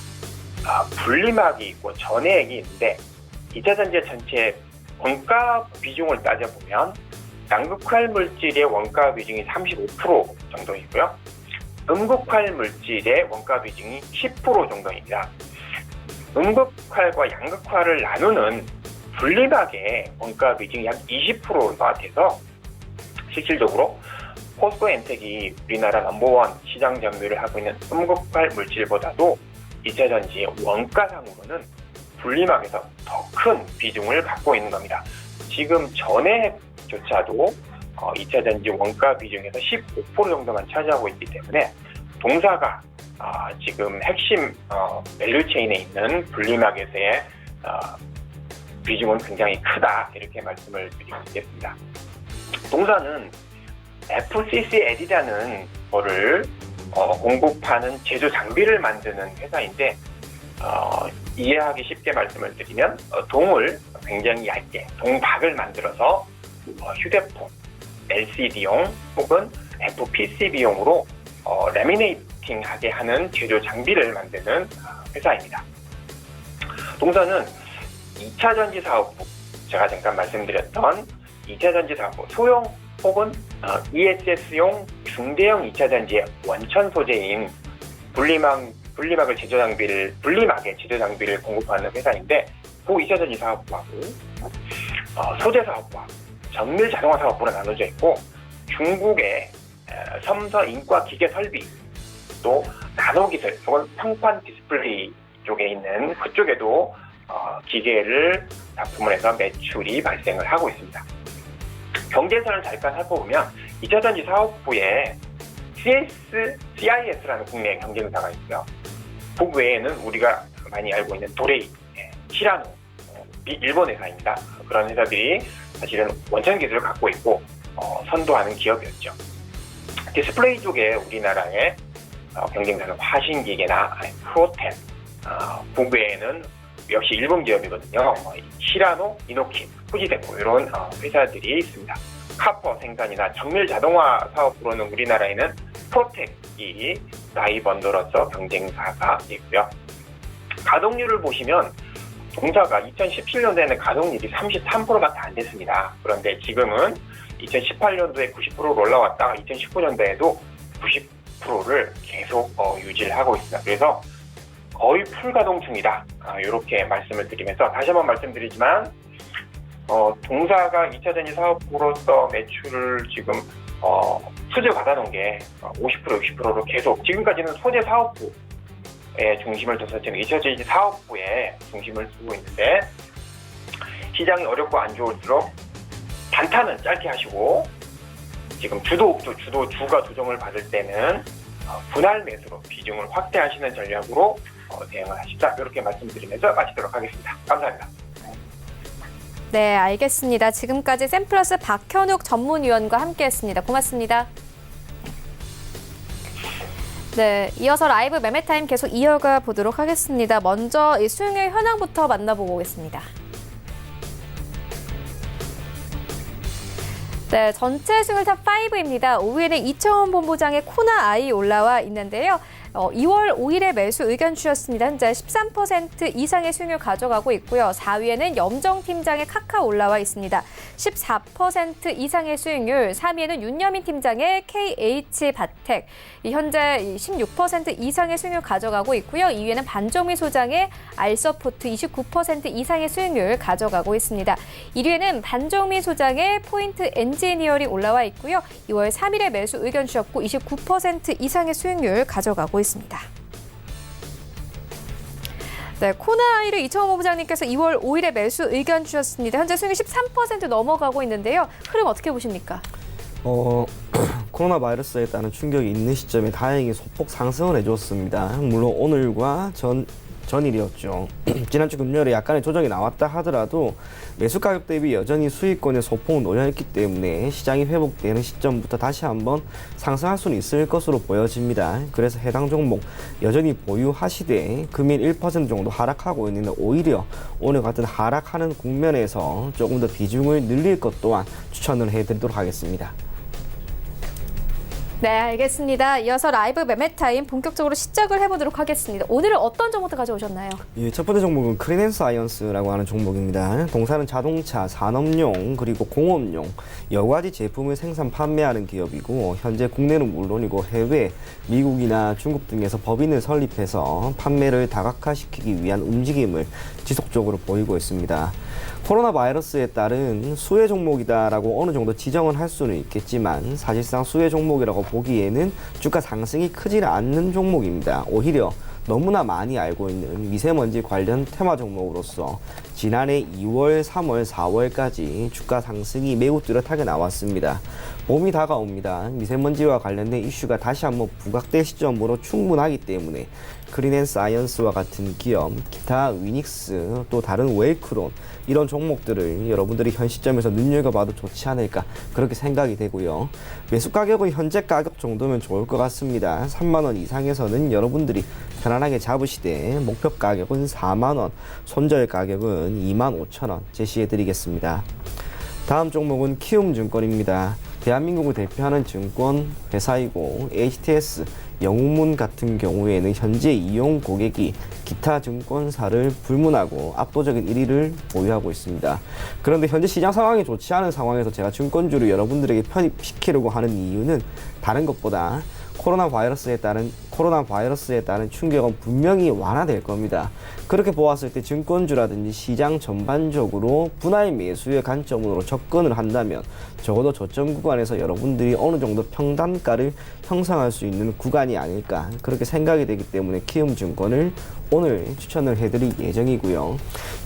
분리막이 있고 전해액이 있는데 2차 전지 전체 원가 비중을 따져보면 양극활 물질의 원가 비중이 35% 정도이고요. 음극활 물질의 원가 비중이 10% 정도입니다. 음극활과 양극활을 나누는 분리막의 원가 비중이 약 20%가 돼서 실질적으로 포스코 엔텍이 우리나라 넘버원 시장 점유를 하고 있는 음극활 물질보다도 2차 전지의 원가상으로는 분리막에서 더 큰 비중을 갖고 있는 겁니다. 지금 전해조차도 2차 전지 원가 비중에서 15% 정도만 차지하고 있기 때문에 동사가 지금 핵심 밸류체인에 있는 분리막에서의 비중은 굉장히 크다 이렇게 말씀을 드리고 있겠습니다. 동사는 FCC-L이라는 거를 공급하는 제조 장비를 만드는 회사인데 이해하기 쉽게 말씀을 드리면 동을 굉장히 얇게 동박을 만들어서 휴대폰, LCD용 혹은 FPCB용으로 레미네이팅하게 하는 제조 장비를 만드는 회사입니다. 동사는 2차 전지 사업부, 제가 잠깐 말씀드렸던 2차 전지 사업부, 소형 혹은 ESS용 중대형 2차 전지의 원천 소재인 분리막의 제조 장비를 공급하는 회사인데 그 2차 전지 사업부하고 소재 사업부하고 정밀 자동화 사업부로 나눠져 있고 중국의 섬서 인과 기계 설비 또 나노기술 혹은 평판 디스플레이 쪽에 있는 그쪽에도 기계를 납품을 해서 매출이 발생을 하고 있습니다. 경제선을 잠깐 살펴보면 2차 전지 사업부에 CIS라는 국내 경쟁사가 있고요. 그 외에는 우리가 많이 알고 있는 도레이, 시라노, 일본 회사입니다. 그런 회사들이 사실은 원천 기술을 갖고 있고 선도하는 기업이었죠. 디스플레이 쪽에 우리나라의 경쟁사는 화신기계나 프로텐, 그 외에는 역시 일본 기업이거든요. 시라노, 이노킨, 후지데코 이런 회사들이 있습니다. 카퍼 생산이나 정밀 자동화 사업으로는 우리나라에는 프로텍이 라이번더로서 경쟁사가 있고요. 가동률을 보시면 동사가 2017년도에는 가동률이 33%밖에 안 됐습니다. 그런데 지금은 2018년도에 90%로 올라왔다가 2019년도에도 90%를 계속 유지를 하고 있습니다. 그래서 거의 풀가동 중이다. 이렇게 말씀을 드리면서 다시 한번 말씀드리지만 동사가 2차 전지 사업부로서 매출을 지금 수주 받아놓은 게 50%, 60%로 계속 지금까지는 소재 사업부에 중심을 둬서 지금 2차 전지 사업부에 중심을 두고 있는데 시장이 어렵고 안 좋을수록 단타는 짧게 하시고 지금 주가 조정을 받을 때는 분할 매수로 비중을 확대하시는 전략으로 대응을 하시자 이렇게 말씀드리면서 마치도록 하겠습니다. 감사합니다. 네, 알겠습니다. 지금까지 샘플러스 박현욱 전문위원과 함께했습니다. 고맙습니다. 네, 이어서 라이브 매매타임 계속 이어가 보도록 하겠습니다. 먼저 이 수요일 현황부터 만나보고 오겠습니다. 네, 전체 수요일 탑5입니다. 5위에는 이청원 본부장의 코나아이 올라와 있는데요. 2월 5일에 매수 의견 주셨습니다. 현재 13% 이상의 수익률 가져가고 있고요. 4위에는 염정팀장의 카카 올라와 있습니다. 14% 이상의 수익률. 3위에는 윤여민 팀장의 KH바텍. 현재 16% 이상의 수익률 가져가고 있고요. 2위에는 반종미 소장의 알서포트 29% 이상의 수익률 가져가고 있습니다. 1위에는 반종미 소장의 포인트 엔지니어링 올라와 있고요. 2월 3일에 매수 의견 주셨고 29% 이상의 수익률 가져가고 있습니다. 네, 코나아이를 이청원 본부장님께서 2월 5일에 매수 의견 주셨습니다. 현재 수익률 13% 넘어가고 있는데요. 흐름 어떻게 보십니까? 코로나 바이러스에 따른 충격이 있는 시점에 다행히 소폭 상승을 해줬습니다. 물론 오늘과 전일이었죠. 지난주 금요일에 약간의 조정이 나왔다 하더라도 매수 가격 대비 여전히 수익권에 소폭 놓여있기 때문에 시장이 회복되는 시점부터 다시 한번 상승할 수는 있을 것으로 보여집니다. 그래서 해당 종목 여전히 보유하시되 금일 1% 정도 하락하고 있는데 오히려 오늘 같은 하락하는 국면에서 조금 더 비중을 늘릴 것 또한 추천을 해드리도록 하겠습니다. 네, 알겠습니다. 이어서 라이브 매매타임 본격적으로 시작을 해보도록 하겠습니다. 오늘은 어떤 종목들 가져오셨나요? 예, 첫 번째 종목은 크린앤사이언스라고 하는 종목입니다. 동사는 자동차, 산업용, 그리고 공업용 여러 가지 제품을 생산 판매하는 기업이고 현재 국내는 물론이고 해외, 미국이나 중국 등에서 법인을 설립해서 판매를 다각화시키기 위한 움직임을 지속적으로 보이고 있습니다. 코로나 바이러스에 따른 수혜 종목이다라고 어느 정도 지정은 할 수는 있겠지만 사실상 수혜 종목이라고 보기에는 주가 상승이 크지는 않는 종목입니다. 오히려 너무나 많이 알고 있는 미세먼지 관련 테마 종목으로서 지난해 2월, 3월, 4월까지 주가 상승이 매우 뚜렷하게 나왔습니다. 봄이 다가옵니다. 미세먼지와 관련된 이슈가 다시 한번 부각될 시점으로 충분하기 때문에 크린앤사이언스와 같은 기업, 기타 위닉스, 또 다른 웰크론 이런 종목들을 여러분들이 현 시점에서 눈여겨봐도 좋지 않을까 그렇게 생각이 되고요. 매수 가격은 현재 가격 정도면 좋을 것 같습니다. 3만 원 이상에서는 여러분들이 편안하게 잡으시되 목표 가격은 4만 원, 손절 가격은 2만 5천 원 제시해드리겠습니다. 다음 종목은 키움증권입니다. 대한민국을 대표하는 증권 회사이고 HTS, 영웅문 같은 경우에는 현재 이용 고객이 기타 증권사를 불문하고 압도적인 1위를 보유하고 있습니다. 그런데 현재 시장 상황이 좋지 않은 상황에서 제가 증권주를 여러분들에게 편입시키려고 하는 이유는 다른 것보다 코로나 바이러스에 따른 코로나 바이러스에 따른 충격은 분명히 완화될 겁니다. 그렇게 보았을 때 증권주라든지 시장 전반적으로 분할 매수의 관점으로 접근을 한다면 적어도 저점 구간에서 여러분들이 어느 정도 평단가를 형성할 수 있는 구간이 아닐까 그렇게 생각이 되기 때문에 키움증권을 오늘 추천을 해드릴 예정이고요.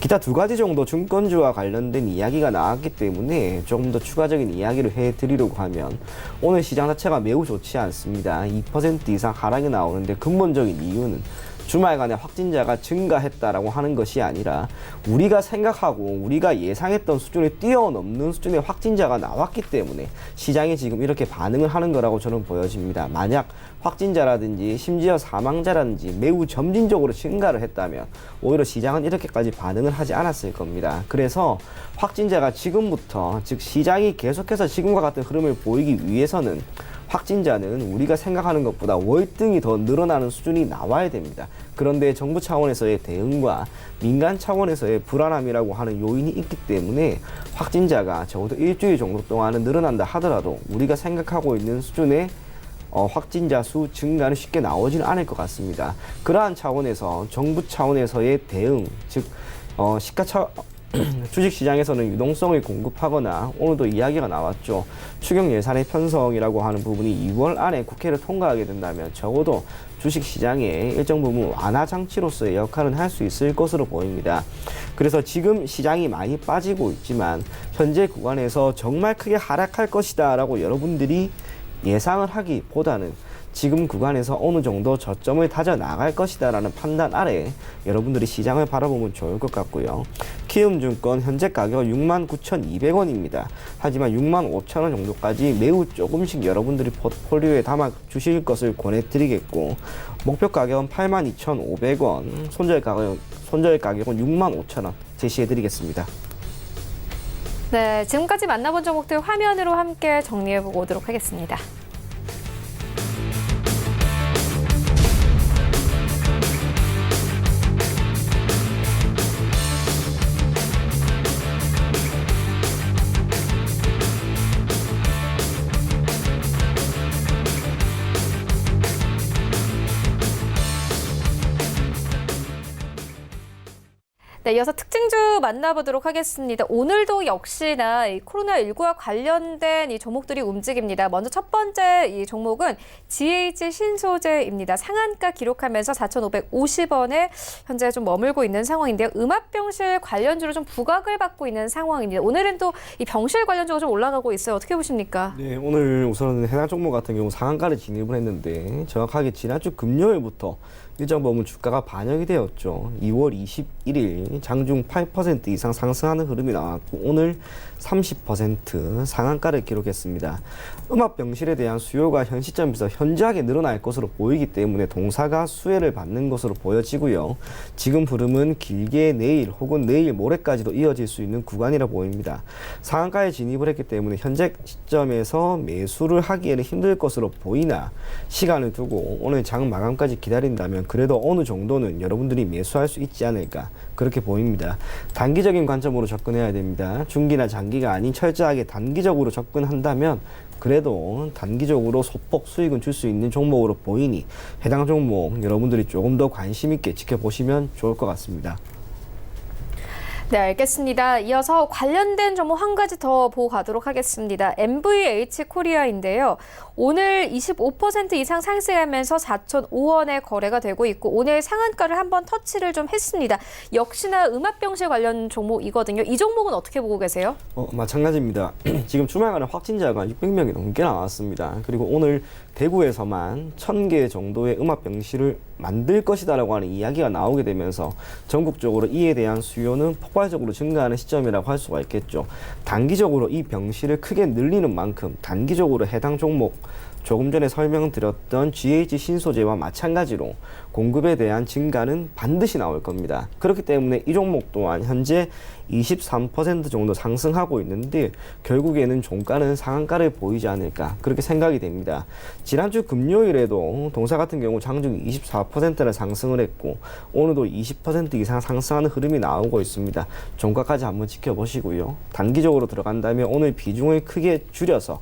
기타 두 가지 정도 증권주와 관련된 이야기가 나왔기 때문에 조금 더 추가적인 이야기를 해드리려고 하면 오늘 시장 자체가 매우 좋지 않습니다. 2% 이상 하락이 나오는데 근본적인 이유는 주말간에 확진자가 증가했다라고 하는 것이 아니라 우리가 생각하고 우리가 예상했던 수준을 뛰어넘는 수준의 확진자가 나왔기 때문에 시장이 지금 이렇게 반응을 하는 거라고 저는 보여집니다. 만약 확진자라든지 심지어 사망자라든지 매우 점진적으로 증가를 했다면 오히려 시장은 이렇게까지 반응을 하지 않았을 겁니다. 그래서 확진자가 지금부터, 즉 시장이 계속해서 지금과 같은 흐름을 보이기 위해서는 확진자는 우리가 생각하는 것보다 월등히 더 늘어나는 수준이 나와야 됩니다. 그런데 정부 차원에서의 대응과 민간 차원에서의 불안함이라고 하는 요인이 있기 때문에 확진자가 적어도 일주일 정도 동안은 늘어난다 하더라도 우리가 생각하고 있는 수준의 확진자 수 증가는 쉽게 나오지는 않을 것 같습니다. 그러한 차원에서 정부 차원에서의 대응, 즉 주식시장에서는 유동성을 공급하거나 오늘도 이야기가 나왔죠. 추경 예산의 편성이라고 하는 부분이 2월 안에 국회를 통과하게 된다면 적어도 주식시장의 일정 부분 완화 장치로서의 역할은 할 수 있을 것으로 보입니다. 그래서 지금 시장이 많이 빠지고 있지만 현재 구간에서 정말 크게 하락할 것이다 라고 여러분들이 예상을 하기보다는 지금 구간에서 어느 정도 저점을 다져 나갈 것이다 라는 판단 아래 여러분들이 시장을 바라보면 좋을 것 같고요. 키움증권 현재 가격 69,200원입니다. 하지만 65,000원 정도까지 매우 조금씩 여러분들이 포트폴리오에 담아 주실 것을 권해드리겠고, 목표 가격은 82,500원, 손절 가격은 65,000원 제시해드리겠습니다. 네, 지금까지 만나본 종목들 화면으로 함께 정리해보고 오도록 하겠습니다. 네, 이어서 특징주 만나보도록 하겠습니다. 오늘도 역시나 이 코로나19와 관련된 이 종목들이 움직입니다. 먼저 첫 번째 이 종목은 GH 신소재입니다. 상한가 기록하면서 4,550원에 현재 좀 머물고 있는 상황인데요. 음압병실 관련주로 좀 부각을 받고 있는 상황입니다. 오늘은 또 이 병실 관련주가 좀 올라가고 있어요. 어떻게 보십니까? 네, 오늘 우선은 해당 종목 같은 경우 상한가를 진입을 했는데 정확하게 지난주 금요일부터 일정 부분 주가가 반영이 되었죠. 2월 21일 장중 8% 이상 상승하는 흐름이 나왔고 오늘 30% 상한가를 기록했습니다. 음압병실에 대한 수요가 현 시점에서 현저하게 늘어날 것으로 보이기 때문에 동사가 수혜를 받는 것으로 보여지고요. 지금 흐름은 길게 내일 혹은 내일 모레까지도 이어질 수 있는 구간이라 보입니다. 상한가에 진입을 했기 때문에 현재 시점에서 매수를 하기에는 힘들 것으로 보이나 시간을 두고 오늘 장 마감까지 기다린다면 그래도 어느 정도는 여러분들이 매수할 수 있지 않을까 그렇게 보입니다. 단기적인 관점으로 접근해야 됩니다. 중기나 장기가 아닌 철저하게 단기적으로 접근한다면 그래도 단기적으로 소폭 수익은 줄 수 있는 종목으로 보이니 해당 종목 여러분들이 조금 더 관심 있게 지켜보시면 좋을 것 같습니다. 네, 알겠습니다. 이어서 관련된 종목 한 가지 더 보고 가도록 하겠습니다. MVH 코리아인데요. 오늘 25% 이상 상승하면서 4,005원에 거래가 되고 있고 오늘 상한가를 한번 터치를 좀 했습니다. 역시나 음압병실 관련 종목이거든요. 이 종목은 어떻게 보고 계세요? 마찬가지입니다. 지금 주말간에 확진자가 600명이 넘게 나왔습니다. 그리고 오늘 대구에서만 1,000개 정도의 음압병실을 만들 것이다라고 하는 이야기가 나오게 되면서 전국적으로 이에 대한 수요는 폭발적으로 증가하는 시점이라고 할 수가 있겠죠. 단기적으로 이 병실을 크게 늘리는 만큼 단기적으로 해당 종목 조금 전에 설명드렸던 GH 신소재와 마찬가지로 공급에 대한 증가는 반드시 나올 겁니다. 그렇기 때문에 이 종목 또한 현재 23% 정도 상승하고 있는데 결국에는 종가는 상한가를 보이지 않을까 그렇게 생각이 됩니다. 지난주 금요일에도 동사 같은 경우 장중 24%를 상승을 했고 오늘도 20% 이상 상승하는 흐름이 나오고 있습니다. 종가까지 한번 지켜보시고요. 단기적으로 들어간다면 오늘 비중을 크게 줄여서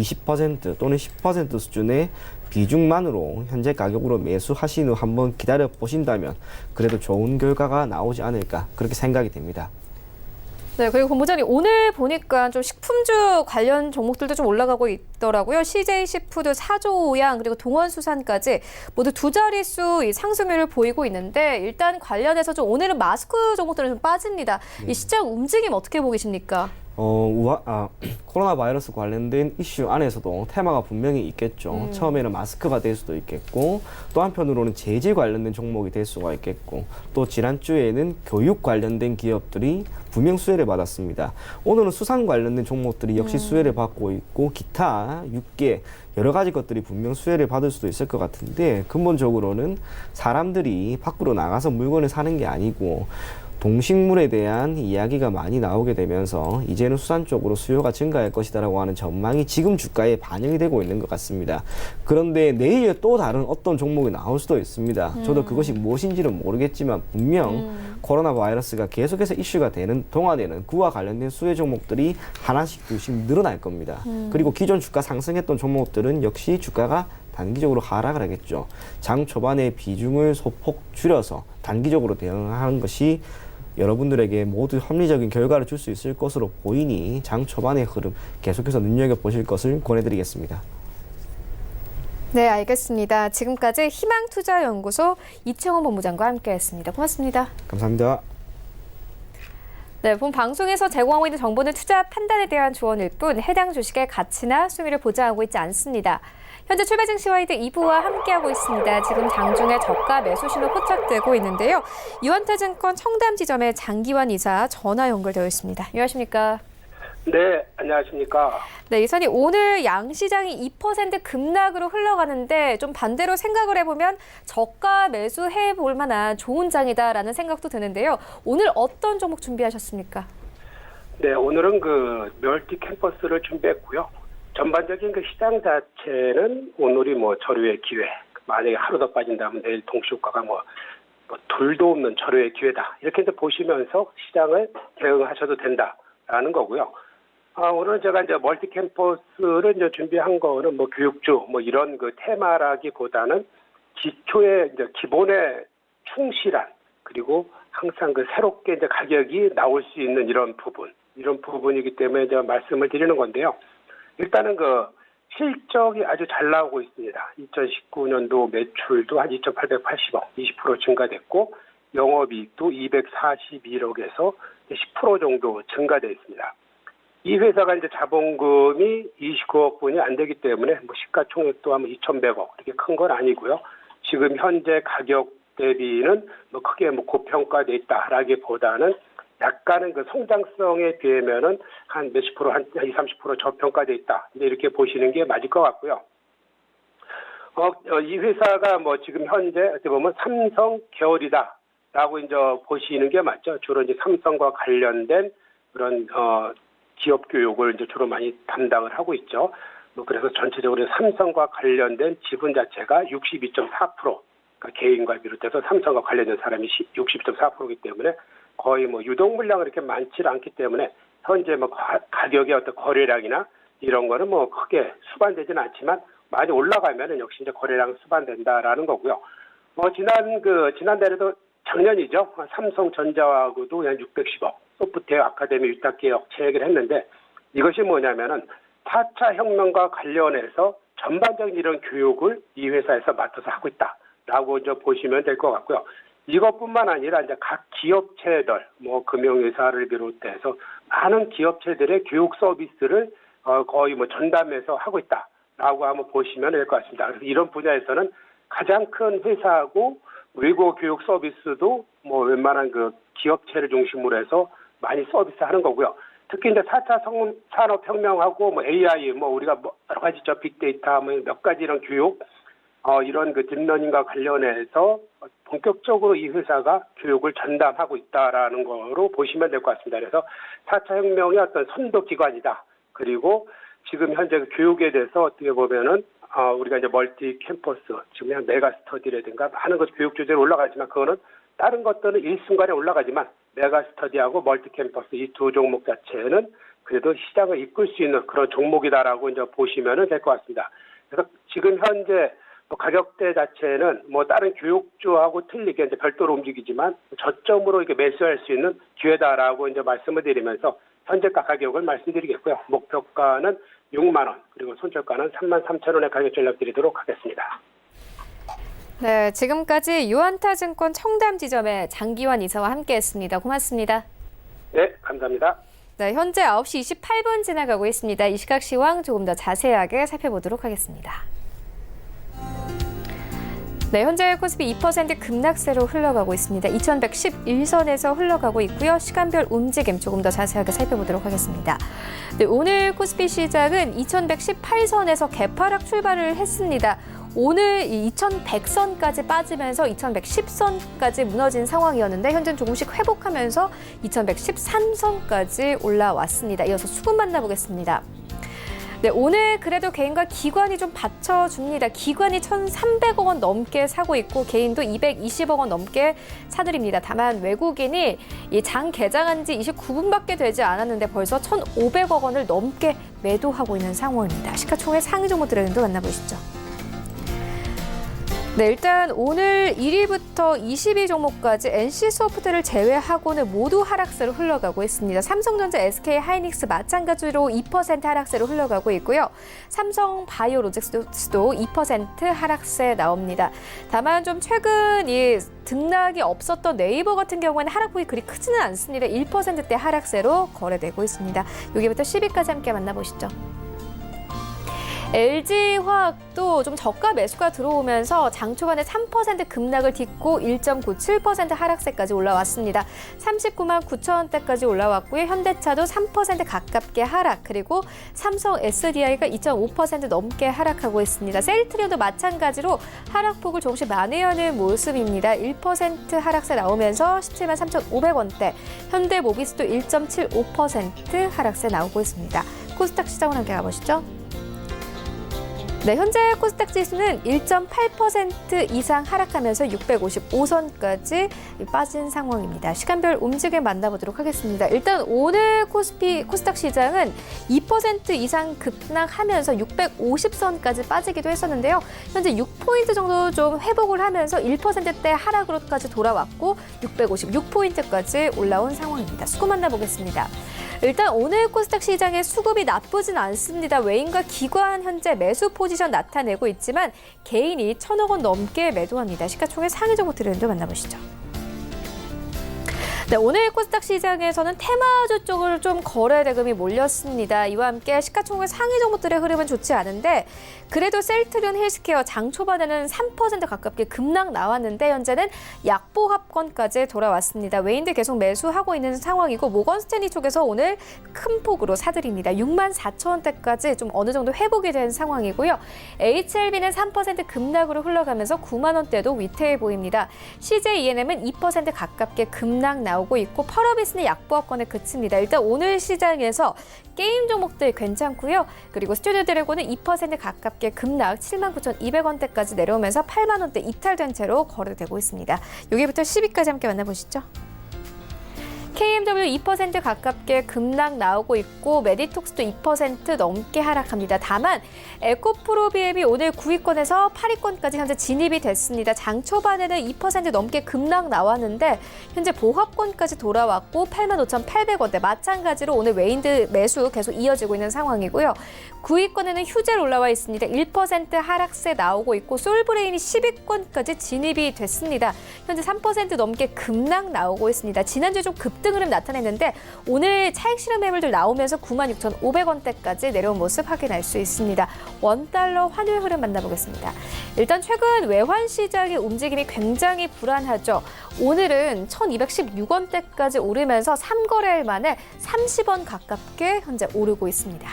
20% 또는 10% 수준의 비중만으로 현재 가격으로 매수하신 후 한번 기다려 보신다면 그래도 좋은 결과가 나오지 않을까 그렇게 생각이 됩니다. 네, 그리고 본부장님 오늘 보니까 좀 식품주 관련 종목들도 좀 올라가고 있더라고요. CJ시푸드, 사조오양 그리고 동원수산까지 모두 두 자릿수 이 상승률을 보이고 있는데 일단 관련해서 좀 오늘은 마스크 종목들은 좀 빠집니다. 이 시장 움직임 어떻게 보고 계십니까? 코로나 바이러스 관련된 이슈 안에서도 테마가 분명히 있겠죠. 처음에는 마스크가 될 수도 있겠고 또 한편으로는 제재 관련된 종목이 될 수가 있겠고 또 지난주에는 교육 관련된 기업들이 분명 수혜를 받았습니다. 오늘은 수산 관련된 종목들이 역시 수혜를 받고 있고 기타 6개 여러 가지 것들이 분명 수혜를 받을 수도 있을 것 같은데 근본적으로는 사람들이 밖으로 나가서 물건을 사는 게 아니고 동식물에 대한 이야기가 많이 나오게 되면서 이제는 수산 쪽으로 수요가 증가할 것이다라고 하는 전망이 지금 주가에 반영이 되고 있는 것 같습니다. 그런데 내일 또 다른 어떤 종목이 나올 수도 있습니다. 저도 그것이 무엇인지는 모르겠지만 분명 코로나 바이러스가 계속해서 이슈가 되는 동안에는 그와 관련된 수혜 종목들이 하나씩 둘씩 늘어날 겁니다. 그리고 기존 주가 상승했던 종목들은 역시 주가가 단기적으로 하락을 하겠죠. 장 초반에 비중을 소폭 줄여서 단기적으로 대응하는 것이 여러분들에게 모두 합리적인 결과를 줄 수 있을 것으로 보이니 장 초반의 흐름 계속해서 눈여겨보실 것을 권해드리겠습니다. 네, 알겠습니다. 지금까지 희망투자연구소 이채원 본부장과 함께했습니다. 고맙습니다. 감사합니다. 네, 본 방송에서 제공하고 있는 정보는 투자 판단에 대한 조언일 뿐 해당 주식의 가치나 수익을 보장하고 있지 않습니다. 현재 출발 증시 와이드 2부와 함께하고 있습니다. 지금 장중에 저가 매수 신호 포착되고 있는데요. 유한타증권 청담 지점의 장기환 이사 전화 연결되어 있습니다. 안녕하십니까? 네, 안녕하십니까? 네, 이사님 오늘 양시장이 2% 급락으로 흘러가는데 좀 반대로 생각을 해보면 저가 매수해 볼 만한 좋은 장이다라는 생각도 드는데요. 오늘 어떤 종목 준비하셨습니까? 네, 오늘은 그 멀티 캠퍼스를 준비했고요. 전반적인 그 시장 자체는 오늘이 저류의 기회. 만약에 하루 더 빠진다면 내일 동시효과가 둘도 없는 절호의 기회다. 이렇게 이제 보시면서 시장을 대응하셔도 된다라는 거고요. 오늘 제가 이제 멀티 캠퍼스를 이제 준비한 거는 교육주 이런 그 테마라기보다는 기초의 이제 기본에 충실한 그리고 항상 그 새롭게 이제 가격이 나올 수 있는 이런 부분이기 때문에 이제 말씀을 드리는 건데요. 일단은 그 실적이 아주 잘 나오고 있습니다. 2019년도 매출도 한 2,880억, 20% 증가됐고 영업이익도 241억에서 10% 정도 증가되어 있습니다. 이 회사가 이제 자본금이 29억 분이 안 되기 때문에 시가총액도 한 2,100억 이렇게 큰 건 아니고요. 지금 현재 가격 대비는 크게 고평가돼 있다라기보다는 약간은 그 성장성에 비하면은 한 몇십 프로, 한 20, 30% 저평가돼 있다. 이렇게 보시는 게 맞을 것 같고요. 이 회사가 지금 현재 어떻게 보면 삼성 계열이다라고 이제 보시는 게 맞죠. 주로 이제 삼성과 관련된 그런 기업 교육을 이제 주로 많이 담당을 하고 있죠. 그래서 전체적으로 삼성과 관련된 지분 자체가 62.4%, 그러니까 개인과 비롯해서 삼성과 관련된 사람이 62.4%이기 때문에 거의 유동 물량이 이렇게 많지 않기 때문에 현재 가격의 어떤 거래량이나 이런 거는 크게 수반되지는 않지만 많이 올라가면은 역시 이제 거래량 수반된다라는 거고요. 지난달에도 작년이죠. 삼성전자하고도 한 610억 소프트웨어 아카데미 위탁 계약 체결을 했는데 이것이 뭐냐면은 4차 혁명과 관련해서 전반적인 이런 교육을 이 회사에서 맡아서 하고 있다라고 이제 보시면 될 것 같고요. 이것뿐만 아니라 이제 각 기업체들, 금융회사를 비롯해서 많은 기업체들의 교육 서비스를 거의 전담해서 하고 있다라고 한번 보시면 될 것 같습니다. 그래서 이런 분야에서는 가장 큰 회사하고 외고 교육 서비스도 웬만한 그 기업체를 중심으로 해서 많이 서비스하는 거고요. 특히 이제 4차 산업혁명하고 AI, 우리가 여러 가지 빅데이터 몇 가지 이런 교육, 이런 그 딥러닝과 관련해서 본격적으로 이 회사가 교육을 전담하고 있다라는 거로 보시면 될 것 같습니다. 그래서 4차 혁명의 어떤 선도기관이다. 그리고 지금 현재 그 교육에 대해서 어떻게 보면은 우리가 이제 멀티 캠퍼스, 지금 그냥 메가 스터디라든가 많은 것 교육 주제로 올라가지만 그거는 다른 것들은 일순간에 올라가지만 메가스터디하고 멀티캠퍼스 이 두 종목 자체는 그래도 시장을 이끌 수 있는 그런 종목이다라고 이제 보시면 될 것 같습니다. 그래서 지금 현재 뭐 가격대 자체는 뭐 다른 교육주하고 틀리게 이제 별도로 움직이지만 저점으로 이렇게 매수할 수 있는 기회다라고 이제 말씀을 드리면서 현재가 가격을 말씀드리겠고요. 목표가는 6만 원, 그리고 손절가는 33,000원의 가격 전략 드리도록 하겠습니다. 네, 지금까지 유한타증권 청담 지점의 장기환 이사와 함께했습니다. 고맙습니다. 네, 감사합니다. 네, 현재 9시 28분 지나가고 있습니다. 이 시각 시황 조금 더 자세하게 살펴보도록 하겠습니다. 네, 현재 코스피 2% 급락세로 흘러가고 있습니다. 2111선에서 흘러가고 있고요. 시간별 움직임 조금 더 자세하게 살펴보도록 하겠습니다. 네, 오늘 코스피 시장은 2118선에서 개파락 출발을 했습니다. 오늘 2100선까지 빠지면서 2110선까지 무너진 상황이었는데 현재는 조금씩 회복하면서 2113선까지 올라왔습니다. 이어서 수급 만나보겠습니다. 네, 오늘 그래도 개인과 기관이 좀 받쳐줍니다. 기관이 1,300억 원 넘게 사고 있고 개인도 220억 원 넘게 사들입니다. 다만 외국인이 이 장 개장한 지 29분밖에 되지 않았는데 벌써 1,500억 원을 넘게 매도하고 있는 상황입니다. 시가총액 상위 종목들을 만나보시죠. 네, 일단 오늘 1위부터 20위 종목까지 NC소프트를 제외하고는 모두 하락세로 흘러가고 있습니다. 삼성전자, SK하이닉스 마찬가지로 2% 하락세로 흘러가고 있고요. 삼성바이오로직스도 2% 하락세 나옵니다. 다만 좀 최근 이 등락이 없었던 네이버 같은 경우에는 하락폭이 그리 크지는 않습니다. 1%대 하락세로 거래되고 있습니다. 여기부터 10위까지 함께 만나보시죠. LG화학도 좀 저가 매수가 들어오면서 장 초반에 3% 급락을 딛고 1.97% 하락세까지 올라왔습니다. 39만 9천 원대까지 올라왔고요. 현대차도 3% 가깝게 하락, 그리고 삼성 SDI가 2.5% 넘게 하락하고 있습니다. 셀트리온도 마찬가지로 하락폭을 조금씩 만회하는 모습입니다. 1% 하락세 나오면서 17만 3,500원대, 현대모비스도 1.75% 하락세 나오고 있습니다. 코스닥 시장을 함께 가보시죠. 네, 현재 코스닥 지수는 1.8% 이상 하락하면서 655선까지 빠진 상황입니다. 시간별 움직임 만나보도록 하겠습니다. 일단 오늘 코스닥 시장은 2% 이상 급락하면서 650선까지 빠지기도 했었는데요. 현재 6포인트 정도 좀 회복을 하면서 1%대 하락으로까지 돌아왔고 656포인트까지 올라온 상황입니다. 수급 만나보겠습니다. 일단 오늘 코스닥 시장의 수급이 나쁘진 않습니다. 외인과 기관 현재 매수 포지션 나타내고 있지만 개인이 1,000억 원 넘게 매도합니다. 시가총액 상위 종목 트렌드 만나보시죠. 네, 오늘 코스닥 시장에서는 테마주 쪽으로 좀 거래 대금이 몰렸습니다. 이와 함께 시가총액 상위 종목들의 흐름은 좋지 않은데 그래도 셀트리온 헬스케어 장 초반에는 3% 가깝게 급락 나왔는데 현재는 약보합권까지 돌아왔습니다. 외인들 계속 매수하고 있는 상황이고 모건스탠리 쪽에서 오늘 큰 폭으로 사들입니다. 6만 4천 원대까지 좀 어느 정도 회복이 된 상황이고요. HLB는 3% 급락으로 흘러가면서 9만 원대도 위태해 보입니다. CJENM은 2% 가깝게 급락 나오고 있고 펄어비스는 약보합권에 그칩니다. 일단 오늘 시장에서 게임 종목들 괜찮고요. 그리고 스튜디오 드래곤은 2% 가깝게 급락 79,200원대까지 내려오면서 8만 원대 이탈된 채로 거래되고 있습니다. 여기부터 10위까지 함께 만나보시죠. KMW 2% 가깝게 급락 나오고 있고 메디톡스도 2% 넘게 하락합니다. 다만 에코프로비엠이 오늘 9위권에서 8위권까지 현재 진입이 됐습니다. 장 초반에는 2% 넘게 급락 나왔는데 현재 보합권까지 돌아왔고 85,800원대 마찬가지로 오늘 외인들 매수 계속 이어지고 있는 상황이고요. 9위권에는 휴젤 올라와 있습니다. 1% 하락세 나오고 있고 솔브레인이 10위권까지 진입이 됐습니다. 현재 3% 넘게 급락 나오고 있습니다. 지난주에 좀 급등 흐름 나타냈는데 오늘 차익 실현 매물들 나오면서 96,500원대까지 내려온 모습 확인할 수 있습니다. 원달러 환율 흐름 만나보겠습니다. 일단 최근 외환 시장의 움직임이 굉장히 불안하죠. 오늘은 1,216원대까지 오르면서 3거래일 만에 30원 가깝게 현재 오르고 있습니다.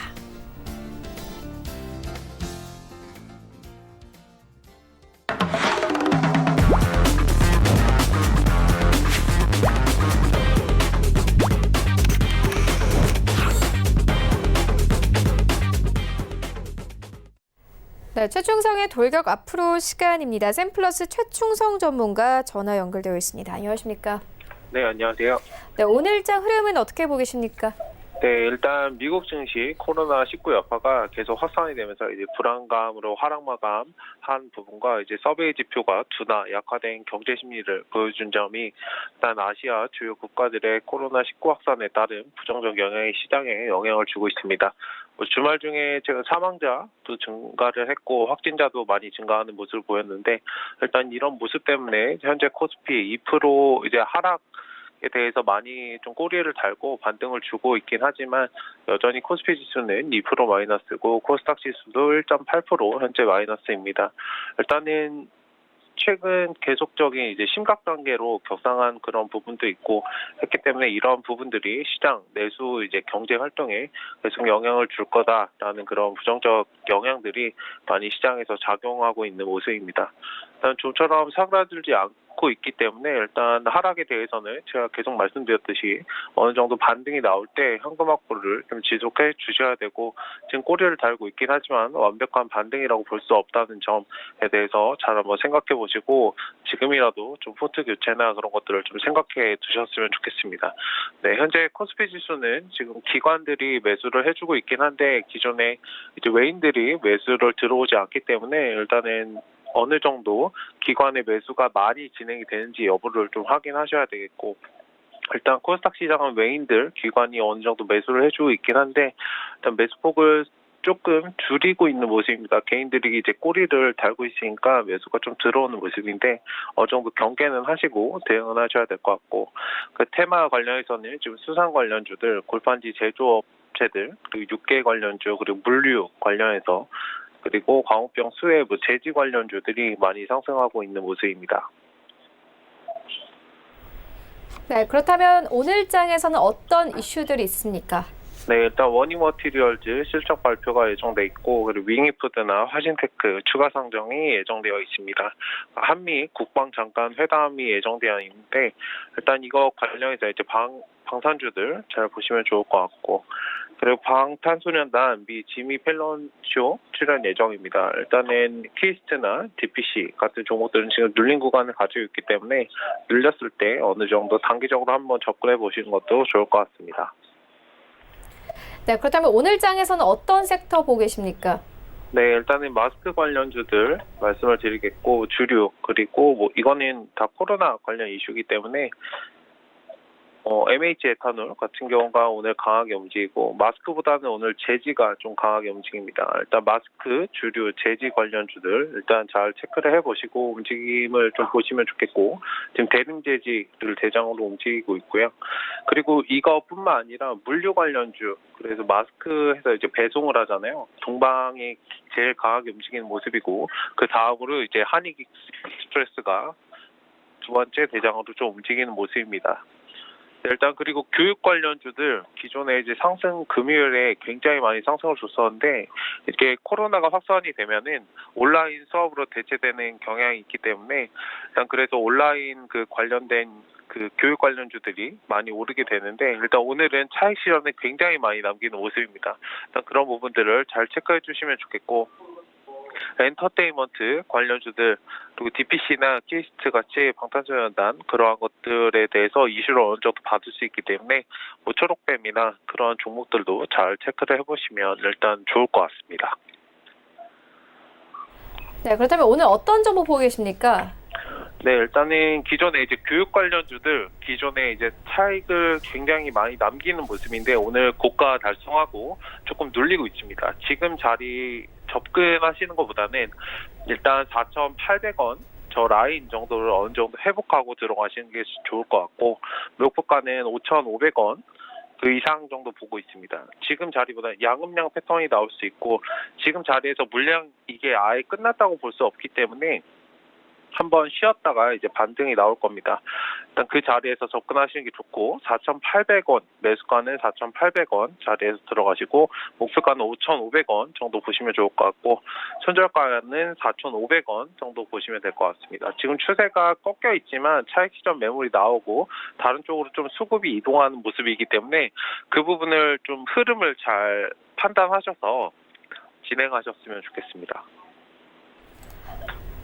네, 최충성의 돌격 앞으로 시간입니다. 샘플러스 최충성 전문가 전화 연결되어 있습니다. 안녕하십니까? 네, 안녕하세요. 네, 오늘장 흐름은 어떻게 보계십니까? 네, 일단 미국 증시 코로나19 여파가 계속 확산이 되면서 이제 불안감으로 하락 마감한 부분과 이제 서베이 지표가 둔화 약화된 경제 심리를 보여준 점이 일단 아시아 주요 국가들의 코로나19 확산에 따른 부정적 영향이 시장에 영향을 주고 있습니다. 주말 중에 제가 사망자도 증가를 했고 확진자도 많이 증가하는 모습을 보였는데 일단 이런 모습 때문에 현재 코스피 2% 이제 하락 에 대해서 많이 좀 꼬리를 달고 반등을 주고 있긴 하지만 여전히 코스피 지수는 2% 마이너스고 코스닥 지수도 1.8% 현재 마이너스입니다. 일단은 최근 계속적인 이제 심각 단계로 격상한 그런 부분도 있고 했기 때문에 이런 부분들이 시장 내수 이제 경제 활동에 계속 영향을 줄 거다라는 그런 부정적 영향들이 많이 시장에서 작용하고 있는 모습입니다. 일단 좀처럼 사그라들지 않고 있기 때문에 일단 하락에 대해서는 제가 계속 말씀드렸듯이 어느 정도 반등이 나올 때 현금 확보를 좀 지속해 주셔야 되고 지금 꼬리를 달고 있긴 하지만 완벽한 반등이라고 볼 수 없다는 점에 대해서 잘 한번 생각해 보시고 지금이라도 좀 포트 교체나 그런 것들을 좀 생각해 두셨으면 좋겠습니다. 네, 현재 코스피 지수는 지금 기관들이 매수를 해주고 있긴 한데 기존에 이제 외인들이 매수를 들어오지 않기 때문에 일단은 어느 정도 기관의 매수가 많이 진행이 되는지 여부를 좀 확인하셔야 되겠고 일단 코스닥 시장은 외인들 기관이 어느 정도 매수를 해주고 있긴 한데 일단 매수폭을 조금 줄이고 있는 모습입니다. 개인들이 이제 꼬리를 달고 있으니까 매수가 좀 들어오는 모습인데 어느 정도 경계는 하시고 대응은 하셔야 될 것 같고 그 테마 관련해서는 지금 수산 관련주들 골판지 제조업체들 그리고 육계 관련주 그리고 물류 관련해서 그리고 광우병 수혜, 제지 관련주들이 많이 상승하고 있는 모습입니다. 네, 그렇다면 오늘장에서는 어떤 이슈들이 있습니까? 네, 일단 원희머티리얼즈 실적 발표가 예정돼 있고 그리고 윙이푸드나 화신테크 추가 상정이 예정되어 있습니다. 한미 국방장관 회담이 예정되어 있는데 일단 이거 관련해서 이제 방산주들 잘 보시면 좋을 것 같고 그리고 방탄소년단 미 지미 펠런 쇼 출연 예정입니다. 일단은 키스트나 DPC 같은 종목들은 지금 눌린 구간을 가지고 있기 때문에 눌렸을 때 어느 정도 단기적으로 한번 접근해 보시는 것도 좋을 것 같습니다. 네, 그렇다면 오늘장에서는 어떤 섹터 보고 계십니까? 네, 일단은 마스크 관련주들 말씀을 드리겠고 주류 그리고 이거는 다 코로나 관련 이슈이기 때문에 MH 에탄올 같은 경우가 오늘 강하게 움직이고 마스크보다는 오늘 제지가 좀 강하게 움직입니다. 일단 마스크, 주류, 제지 관련주들 일단 잘 체크를 해보시고 움직임을 좀 보시면 좋겠고 지금 대림 제지를 대장으로 움직이고 있고요. 그리고 이거뿐만 아니라 물류 관련주 그래서 마스크해서 이제 배송을 하잖아요. 동방이 제일 강하게 움직이는 모습이고 그 다음으로 이제 한익익스프레스가 두 번째 대장으로 좀 움직이는 모습입니다. 일단 그리고 교육 관련주들 기존에 이제 상승 금요일에 굉장히 많이 상승을 줬었는데 이게 코로나가 확산이 되면은 온라인 수업으로 대체되는 경향이 있기 때문에 일단 그래서 온라인 그 관련된 그 교육 관련주들이 많이 오르게 되는데 일단 오늘은 차익 실현에 굉장히 많이 남기는 모습입니다. 일단 그런 부분들을 잘 체크해 주시면 좋겠고 엔터테인먼트 관련주들 그리고 DPC나 키스트 같이 방탄소년단 그러한 것들에 대해서 이슈를 어느 정도 받을 수 있기 때문에 초록뱀이나 그러한 종목들도 잘 체크를 해보시면 일단 좋을 것 같습니다. 네, 그렇다면 오늘 어떤 정보 보고 계십니까? 네, 일단은 기존에 이제 교육 관련주들 기존에 이제 차익을 굉장히 많이 남기는 모습인데 오늘 고가 달성하고 조금 눌리고 있습니다. 지금 자리 접근하시는 것보다는 일단 4,800원 저 라인 정도를 어느 정도 회복하고 들어가시는 게 좋을 것 같고 목표가는 5,500원 그 이상 정도 보고 있습니다. 지금 자리보다 양음량 패턴이 나올 수 있고 지금 자리에서 물량 이게 아예 끝났다고 볼 수 없기 때문에 한번 쉬었다가 이제 반등이 나올 겁니다. 일단 그 자리에서 접근하시는 게 좋고 4,800원 매수가는 4,800원 자리에서 들어가시고 목표가는 5,500원 정도 보시면 좋을 것 같고 손절가는 4,500원 정도 보시면 될 것 같습니다. 지금 추세가 꺾여 있지만 차익 시점 매물이 나오고 다른 쪽으로 좀 수급이 이동하는 모습이기 때문에 그 부분을 좀 흐름을 잘 판단하셔서 진행하셨으면 좋겠습니다.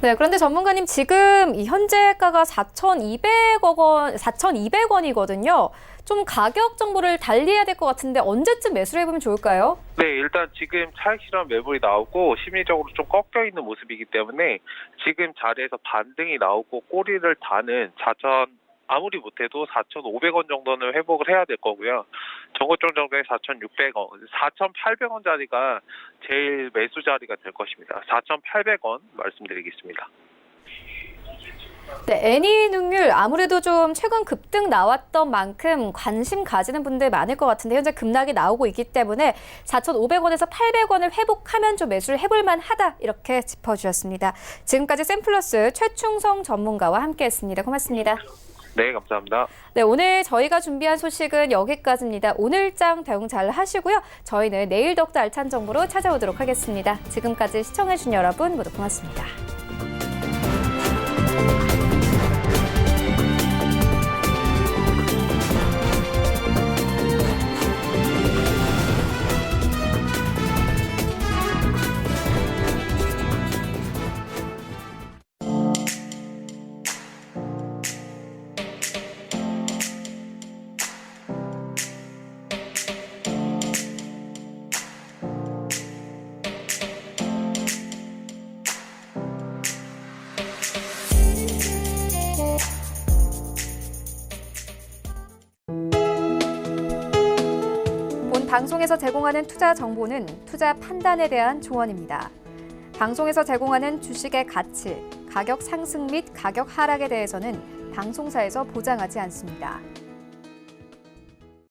네, 그런데 전문가님 지금 이 현재가가 4,200원이거든요. 좀 가격 정보를 달리해야 될 것 같은데 언제쯤 매수를 해보면 좋을까요? 네, 일단 지금 차익 실현 매물이 나오고 심리적으로 좀 꺾여 있는 모습이기 때문에 지금 자리에서 반등이 나오고 꼬리를 다는 아무리 못해도 4,500원 정도는 회복을 해야 될 거고요. 정고점 정도의 4,600원, 4,800원 자리가 제일 매수 자리가 될 것입니다. 4,800원 말씀드리겠습니다. 네, 애니능률 아무래도 좀 최근 급등 나왔던 만큼 관심 가지는 분들 많을 것 같은데 현재 급락이 나오고 있기 때문에 4,500원에서 800원을 회복하면 좀 매수를 해볼 만하다 이렇게 짚어주셨습니다. 지금까지 샘플러스 최충성 전문가와 함께했습니다. 고맙습니다. 네, 감사합니다. 네, 오늘 저희가 준비한 소식은 여기까지입니다. 오늘장 대응 잘 하시고요. 저희는 내일 더욱더 알찬 정보로 찾아오도록 하겠습니다. 지금까지 시청해주신 여러분 모두 고맙습니다. 방송에서 제공하는 투자 정보는 투자 판단에 대한 조언입니다. 방송에서 제공하는 주식의 가치, 가격 상승 및 가격 하락에 대해서는 방송사에서 보장하지 않습니다.